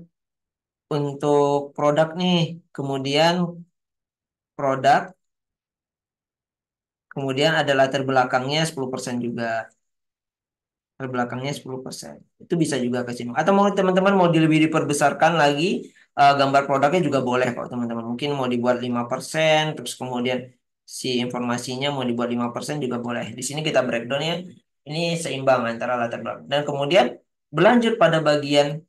untuk produk nih. Kemudian produk, kemudian ada latar belakangnya 10% juga. Latar belakangnya 10%. Itu bisa juga ke sini. Atau mau teman-teman mau lebih diperbesarkan lagi gambar produknya juga boleh kok teman-teman. Mungkin mau dibuat 5%, terus kemudian si informasinya mau dibuat 5% juga boleh. Di sini kita breakdown ya. Ini seimbang antara latar belakang. Dan kemudian berlanjut pada bagian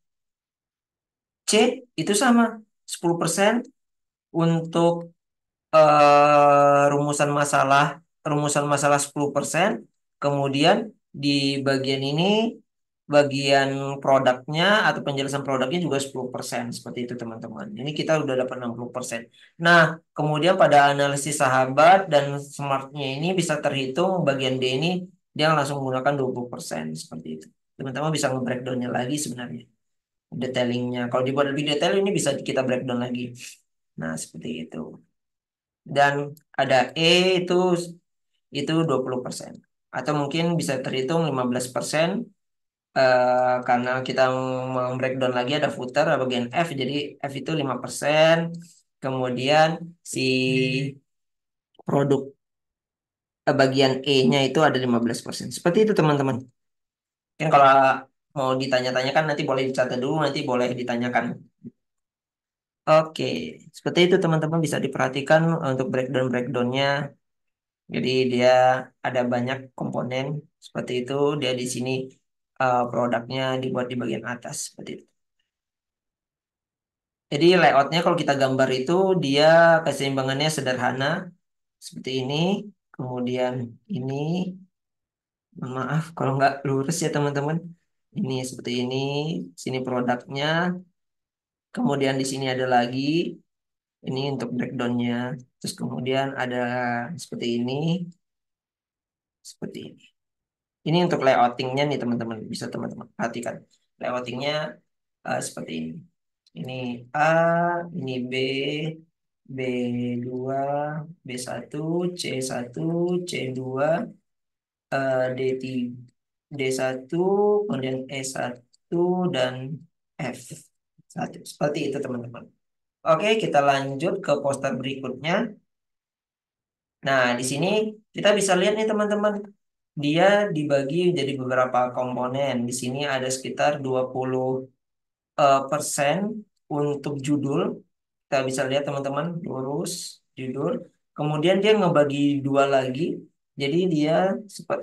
C itu sama 10% untuk rumusan masalah 10%. Kemudian di bagian ini bagian produknya atau penjelasan produknya juga 10%. Seperti itu teman-teman. Ini kita udah dapat 60%. Nah, kemudian pada analisis sahabat dan smartnya ini bisa terhitung bagian D ini dia langsung menggunakan 20%. Seperti itu. Teman-teman bisa nge-breakdownnya lagi sebenarnya. Detailingnya. Kalau dibuat lebih detail ini bisa kita breakdown lagi. Nah, seperti itu. Dan ada E itu 20%. Atau mungkin bisa terhitung 15% karena kita breakdown lagi ada footer bagian F jadi F itu 5%. Kemudian si produk bagian E-nya itu ada 15%. Seperti itu teman-teman. Mungkin kalau mau ditanya-tanyakan nanti boleh dicatat dulu nanti boleh ditanyakan. Oke, seperti itu teman-teman bisa diperhatikan untuk breakdown-breakdownnya. Jadi dia ada banyak komponen seperti itu. Dia di sini produknya dibuat di bagian atas seperti itu. Jadi layoutnya kalau kita gambar itu dia keseimbangannya sederhana seperti ini. Kemudian ini, mohon maaf kalau nggak lurus ya teman-teman. Ini seperti ini. Sini produknya. Kemudian di sini ada lagi. Ini untuk breakdownnya. Terus kemudian ada seperti ini. Seperti ini. Ini untuk layoutingnya nih teman-teman. Bisa teman-teman perhatikan. Layoutingnya seperti ini. Ini A, ini B, B2, B1, C1, C2, D3, D1, kemudian E1, dan F1. Seperti itu teman-teman. Oke, kita lanjut ke poster berikutnya. Nah, di sini kita bisa lihat nih teman-teman. Dia dibagi jadi beberapa komponen. Di sini ada sekitar 20 persen untuk judul. Kita bisa lihat teman-teman, lurus judul. Kemudian dia ngebagi dua lagi. Jadi dia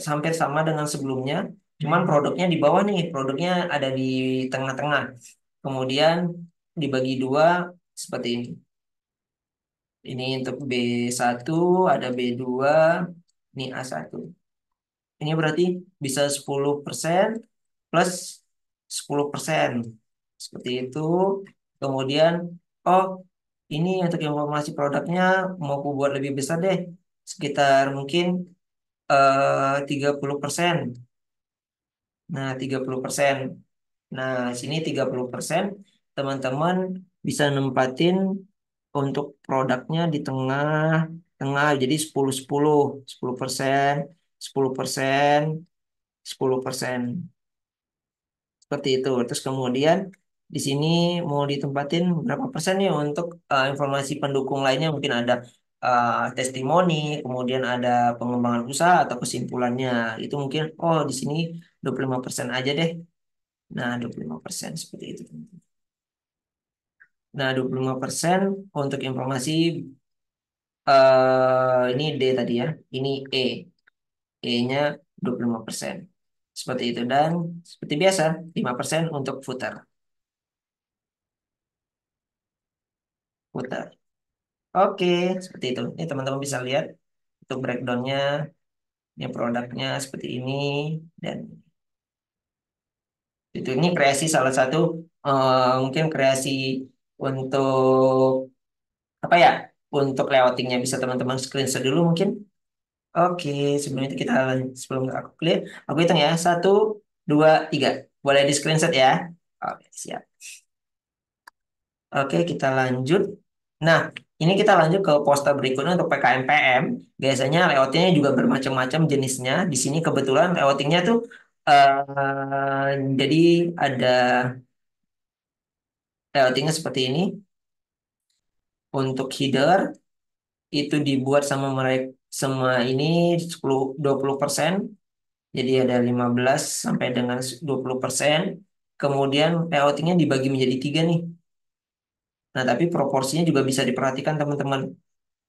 hampir sama dengan sebelumnya. Cuman produknya di bawah nih, produknya ada di tengah-tengah. Kemudian dibagi dua seperti ini. Ini untuk B1, ada B2, ini A1. Ini berarti bisa 10% plus 10%. Seperti itu. Kemudian, oh ini untuk informasi produknya mau aku buat lebih besar deh. Sekitar mungkin 30%. Nah, 30%. Nah, sini 30%. Teman-teman bisa nempatin untuk produknya di tengah, jadi 10-10, 10%, 10%, 10%. Seperti itu. Terus kemudian di sini mau ditempatin berapa persen nih untuk informasi pendukung lainnya, mungkin ada testimoni, kemudian ada pengembangan usaha atau kesimpulannya. Itu mungkin oh di sini 25% aja deh. Nah, 25% seperti itu. Nah, 25% untuk informasi ini D tadi ya. Ini E. E-nya 25%. Seperti itu. Dan seperti biasa, 5% untuk footer. Footer. Oke, seperti itu. Ini teman-teman bisa lihat untuk breakdownnya, ini produknya seperti ini, dan itu ini kreasi salah satu mungkin kreasi untuk apa ya? Untuk layoutingnya bisa teman-teman screenshot dulu mungkin. Oke, sebelum itu kita sebelum aku clear, aku hitung ya 1, 2, 3. Boleh di screenshot ya? Oke, siap. Oke, kita lanjut. Nah, ini kita lanjut ke poster berikutnya untuk PKMPM. Biasanya layoutnya juga bermacam-macam jenisnya. Di sini kebetulan layoutingnya tuh jadi ada layoutingnya seperti ini. Untuk header itu dibuat sama mereka semua ini 10-20%. Jadi ada 15 sampai dengan 20%. Kemudian layoutingnya dibagi menjadi tiga nih. Nah, tapi proporsinya juga bisa diperhatikan teman-teman.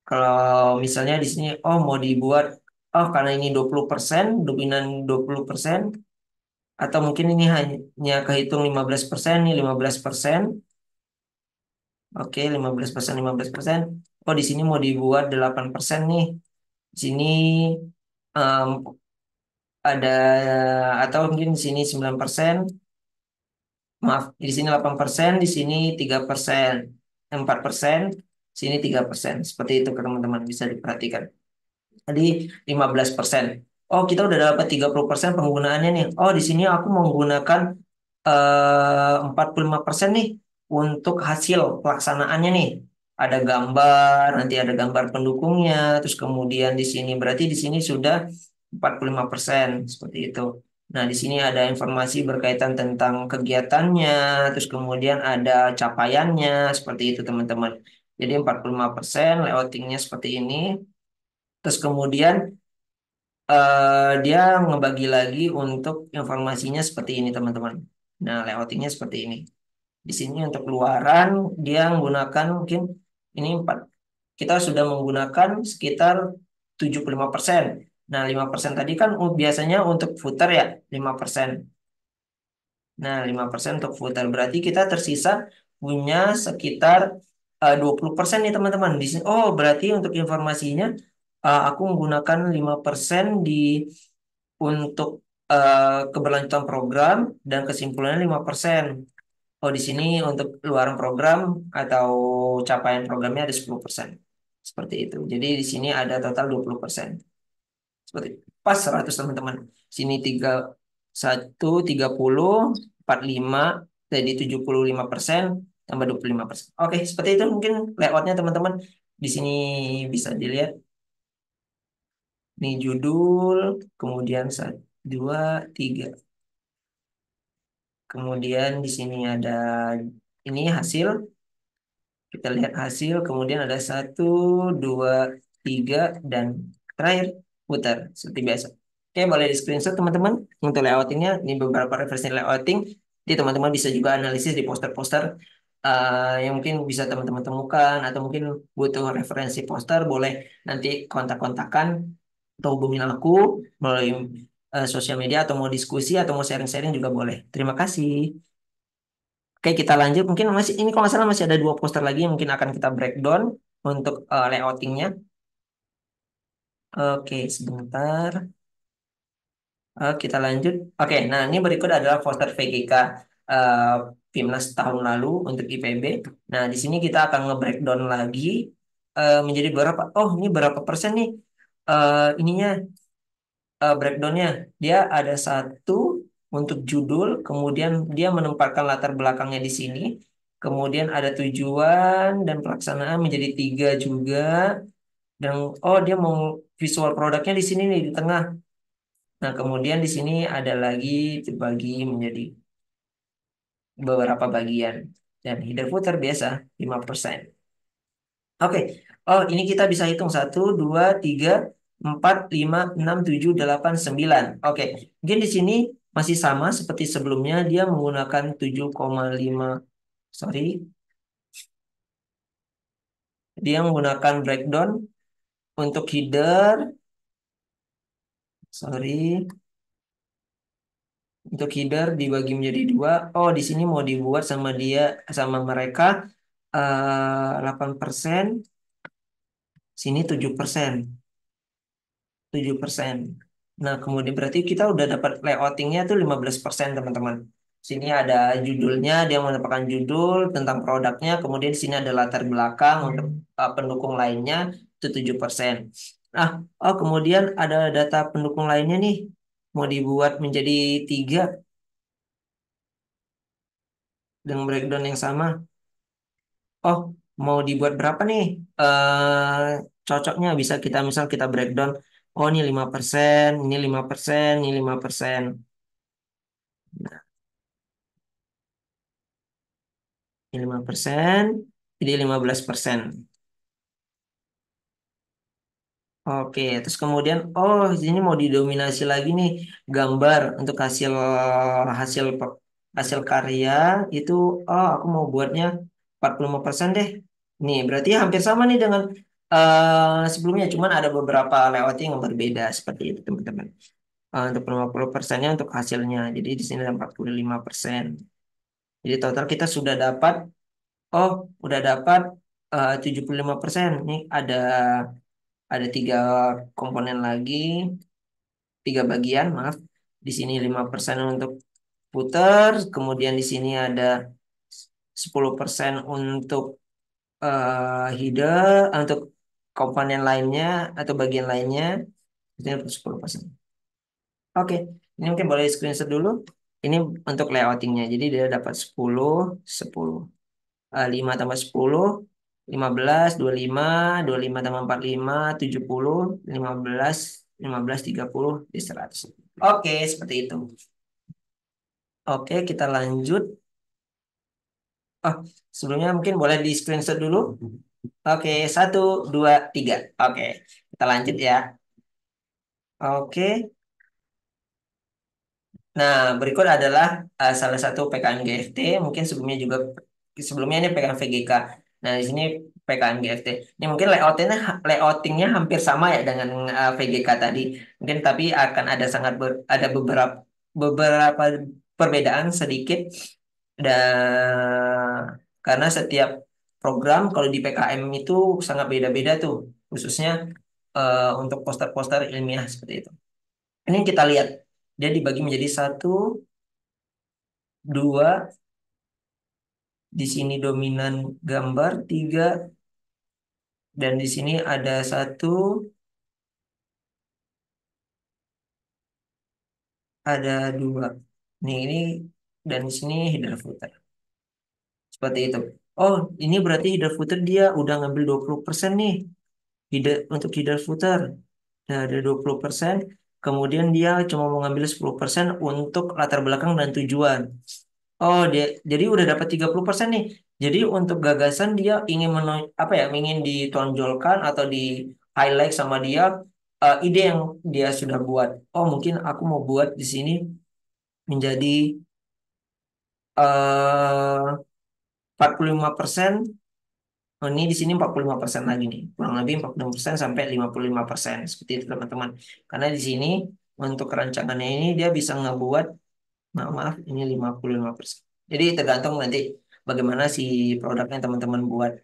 Kalau misalnya di sini, oh mau dibuat, oh karena ini 20%, dominan 20%, atau mungkin ini hanya kehitung 15%, nih 15%, oke 15%, 15%, oh di sini mau dibuat 8% nih, di sini em, ada, atau mungkin di sini 9%, maaf, di sini 8%, di sini 3%, 4%, sini 3%, seperti itu teman-teman bisa diperhatikan. Tadi 15%. Oh, kita udah dapat 30% penggunaannya nih. Oh, di sini aku menggunakan 45% nih untuk hasil pelaksanaannya nih. Ada gambar, nanti ada gambar pendukungnya, terus kemudian di sini berarti di sini sudah 45% seperti itu. Nah, di sini ada informasi berkaitan tentang kegiatannya, terus kemudian ada capaiannya, seperti itu teman-teman. Jadi 45% layoutingnya seperti ini. Terus kemudian dia ngebagi lagi untuk informasinya seperti ini teman-teman. Nah, layoutingnya seperti ini. Di sini untuk luaran dia menggunakan mungkin ini 4. Kita sudah menggunakan sekitar 75%. Nah, 5% tadi kan biasanya untuk footer ya, 5%. Nah, 5% untuk footer. Berarti kita tersisa punya sekitar 20% nih teman-teman. Di sini, oh, berarti untuk informasinya aku menggunakan 5% untuk keberlanjutan program dan kesimpulannya 5%. Oh, di sini untuk luaran program atau capaian programnya ada 10%. Seperti itu. Jadi di sini ada total 20%. Seperti pas 100 teman-teman. Sini 31, 30, 45, jadi 75%, tambah 25%. Oke, seperti itu mungkin layoutnya teman-teman. Di sini bisa dilihat. Ini judul, kemudian 1, 2, 3. Kemudian di sini ada ini hasil. Kita lihat hasil. Kemudian ada 1, 2, 3 dan terakhir putar seperti biasa. Oke, boleh di screenshot teman-teman untuk layoutingnya. Ini beberapa referensi layouting. Jadi teman-teman bisa juga analisis di poster-poster yang mungkin bisa teman-teman temukan atau mungkin butuh referensi poster boleh nanti kontak-kontakan atau hubungin aku melalui sosial media atau mau diskusi atau mau sharing-sharing juga boleh. Terima kasih. Oke, kita lanjut. Mungkin masih ini kalau nggak salah masih ada 2 poster lagi yang mungkin akan kita breakdown untuk layoutingnya. Oke, sebentar. Kita lanjut. Oke, nah ini berikut adalah poster VGK eh, Pimnas tahun lalu untuk IPB. Nah, di sini kita akan nge-breakdown lagi menjadi berapa. Oh, ini berapa persen nih ininya breakdownnya. Dia ada satu untuk judul, kemudian dia menempatkan latar belakangnya di sini. Kemudian ada tujuan dan pelaksanaan menjadi 3 juga. Dan oh dia mau visual produknya di sini nih di tengah. Nah, kemudian di sini ada lagi dibagi menjadi beberapa bagian. Dan header footer biasa 5%. Oke. Oh, ini kita bisa hitung 1, 2, 3, 4, 5, 6, 7, 8, 9. Oke. Mungkin di sini masih sama seperti sebelumnya. Dia menggunakan 7,5. Sorry. Dia menggunakan breakdown untuk header. Sorry. Untuk header dibagi menjadi 2. Oh, di sini mau dibuat sama dia, sama mereka 8%. Sini 7%. 7%. Nah, kemudian berarti kita udah dapat layoutingnya tuh 15% teman-teman. Sini ada judulnya, dia menempatkan judul tentang produknya. Kemudian di sini ada latar belakang untuk pendukung lainnya, itu 7%. Nah, oh kemudian ada data pendukung lainnya nih. Mau dibuat menjadi 3 dengan breakdown yang sama. Oh, mau dibuat berapa nih? Cocoknya bisa kita misal kita breakdown. Oh, ini 5%, ini 5%, ini 5%. Nah, ini 5%, ini 15%. Oke, terus kemudian, oh ini mau didominasi lagi nih gambar untuk hasil hasil hasil karya itu. Oh, aku mau buatnya 45% deh. Nih, berarti hampir sama nih dengan sebelumnya, cuman ada beberapa layouting yang berbeda seperti itu teman-teman. Untuk 50%-nya untuk hasilnya, jadi di sini ada 45%. Jadi total kita sudah dapat, oh udah dapat 75%. Nih ada 3 komponen lagi, 3 bagian, maaf. Di sini 5% untuk footer, kemudian di sini ada 10% untuk header, untuk komponen lainnya atau bagian lainnya, ini 10%. Oke, ini mungkin boleh screenshot dulu. Ini untuk layoutingnya, jadi dia dapat 10, 10. 5 tambah 10, 15, 25, 25 tambah 45, 70, 15, 15, 30, di 100. Oke, seperti itu. Oke, kita lanjut. Oh, sebelumnya mungkin boleh di screenshot dulu. Oke, 1, 2, 3. Oke, kita lanjut ya. Oke. Nah, berikut adalah salah satu PKN GFT. Mungkin sebelumnya ini PKN VGK. Nah, di sini PKN GFT. Ini mungkin layoutingnya hampir sama ya dengan VGK tadi. Mungkin tapi akan ada ada beberapa perbedaan sedikit. Dan karena setiap program kalau di PKM itu sangat beda-beda tuh, khususnya untuk poster-poster ilmiah seperti itu. Ini kita lihat dia dibagi menjadi 1, 2. Di sini dominan gambar 3, dan di sini ada 1, ada 2. Ini dan di sini header footer. Seperti itu. Oh, ini berarti header footer dia udah ngambil 20% nih. Untuk header footer. Nah, ada 20%. Kemudian dia cuma mau ngambil 10% untuk latar belakang dan tujuan. Oh, jadi udah dapat 30% nih. Jadi untuk gagasan dia ingin apa ya, ingin ditonjolkan atau di highlight sama dia ide yang dia sudah buat. Oh, mungkin aku mau buat di sini menjadi 45%. Oh, ini di sini 45% lagi nih. Kurang lebih 45% sampai 55%. Seperti itu teman-teman. Karena di sini untuk rancangannya ini dia bisa ngebuat, maaf, maaf ini 55%. Jadi tergantung nanti bagaimana si produknya teman-teman buat.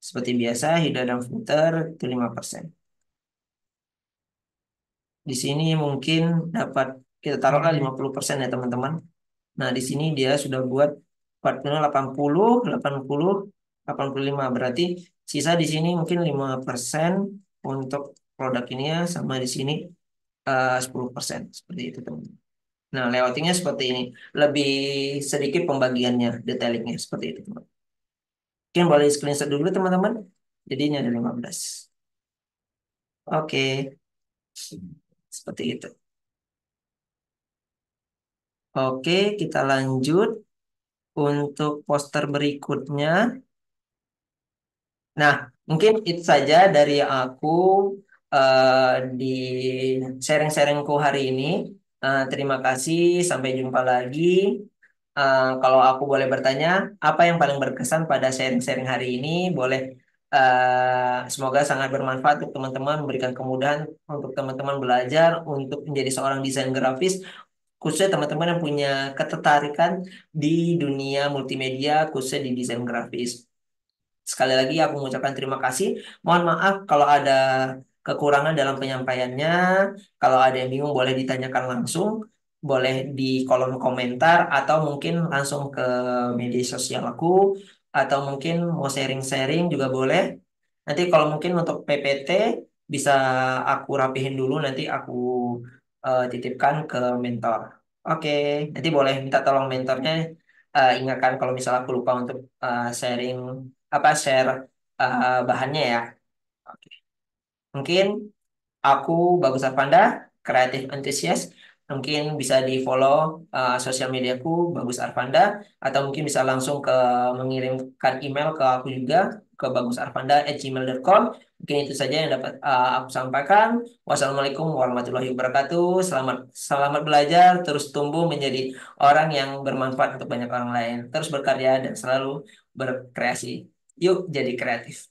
Seperti biasa, header dan footer itu 5%. Di sini mungkin dapat kita taruhlah 50% ya teman-teman. Nah, di sini dia sudah buat 40, 80, 80, 85. Berarti sisa di sini mungkin 5% untuk produk ini ya, sama di sini 10%. Seperti itu teman-teman. Nah, layoutingnya seperti ini. Lebih sedikit pembagiannya, detailingnya seperti itu teman. Mungkin boleh screenshot dulu teman-teman. Jadi ini ada 15. Oke, seperti itu. Oke, kita lanjut untuk poster berikutnya. Nah, mungkin itu saja dari aku di sharing-sharingku hari ini. Terima kasih, sampai jumpa lagi. Kalau aku boleh bertanya, apa yang paling berkesan pada sharing-sharing hari ini? Boleh, semoga sangat bermanfaat untuk teman-teman, memberikan kemudahan untuk teman-teman belajar untuk menjadi seorang desain grafis, khususnya teman-teman yang punya ketertarikan di dunia multimedia, khususnya di desain grafis. Sekali lagi aku mengucapkan terima kasih. Mohon maaf kalau ada kekurangan dalam penyampaiannya. Kalau ada yang bingung boleh ditanyakan langsung. Boleh di kolom komentar atau mungkin langsung ke media sosial aku. Atau mungkin mau sharing-sharing juga boleh. Nanti kalau mungkin untuk PPT bisa aku rapihin dulu. Nanti aku titipkan ke mentor. Oke, nanti boleh minta tolong mentornya ingatkan kalau misalnya aku lupa untuk sharing apa share bahannya ya. Oke. Mungkin aku Bagus Arpanda, kreatif antusias. Mungkin bisa di follow sosial mediaku Bagus Arpanda atau mungkin bisa langsung ke mengirimkan email ke aku juga ke bagusarpanda@gmail.com. Mungkin itu saja yang dapat aku sampaikan. Wassalamualaikum warahmatullahi wabarakatuh. Selamat selamat belajar, terus tumbuh menjadi orang yang bermanfaat untuk banyak orang lain. Terus berkarya dan selalu berkreasi. Yuk jadi kreatif.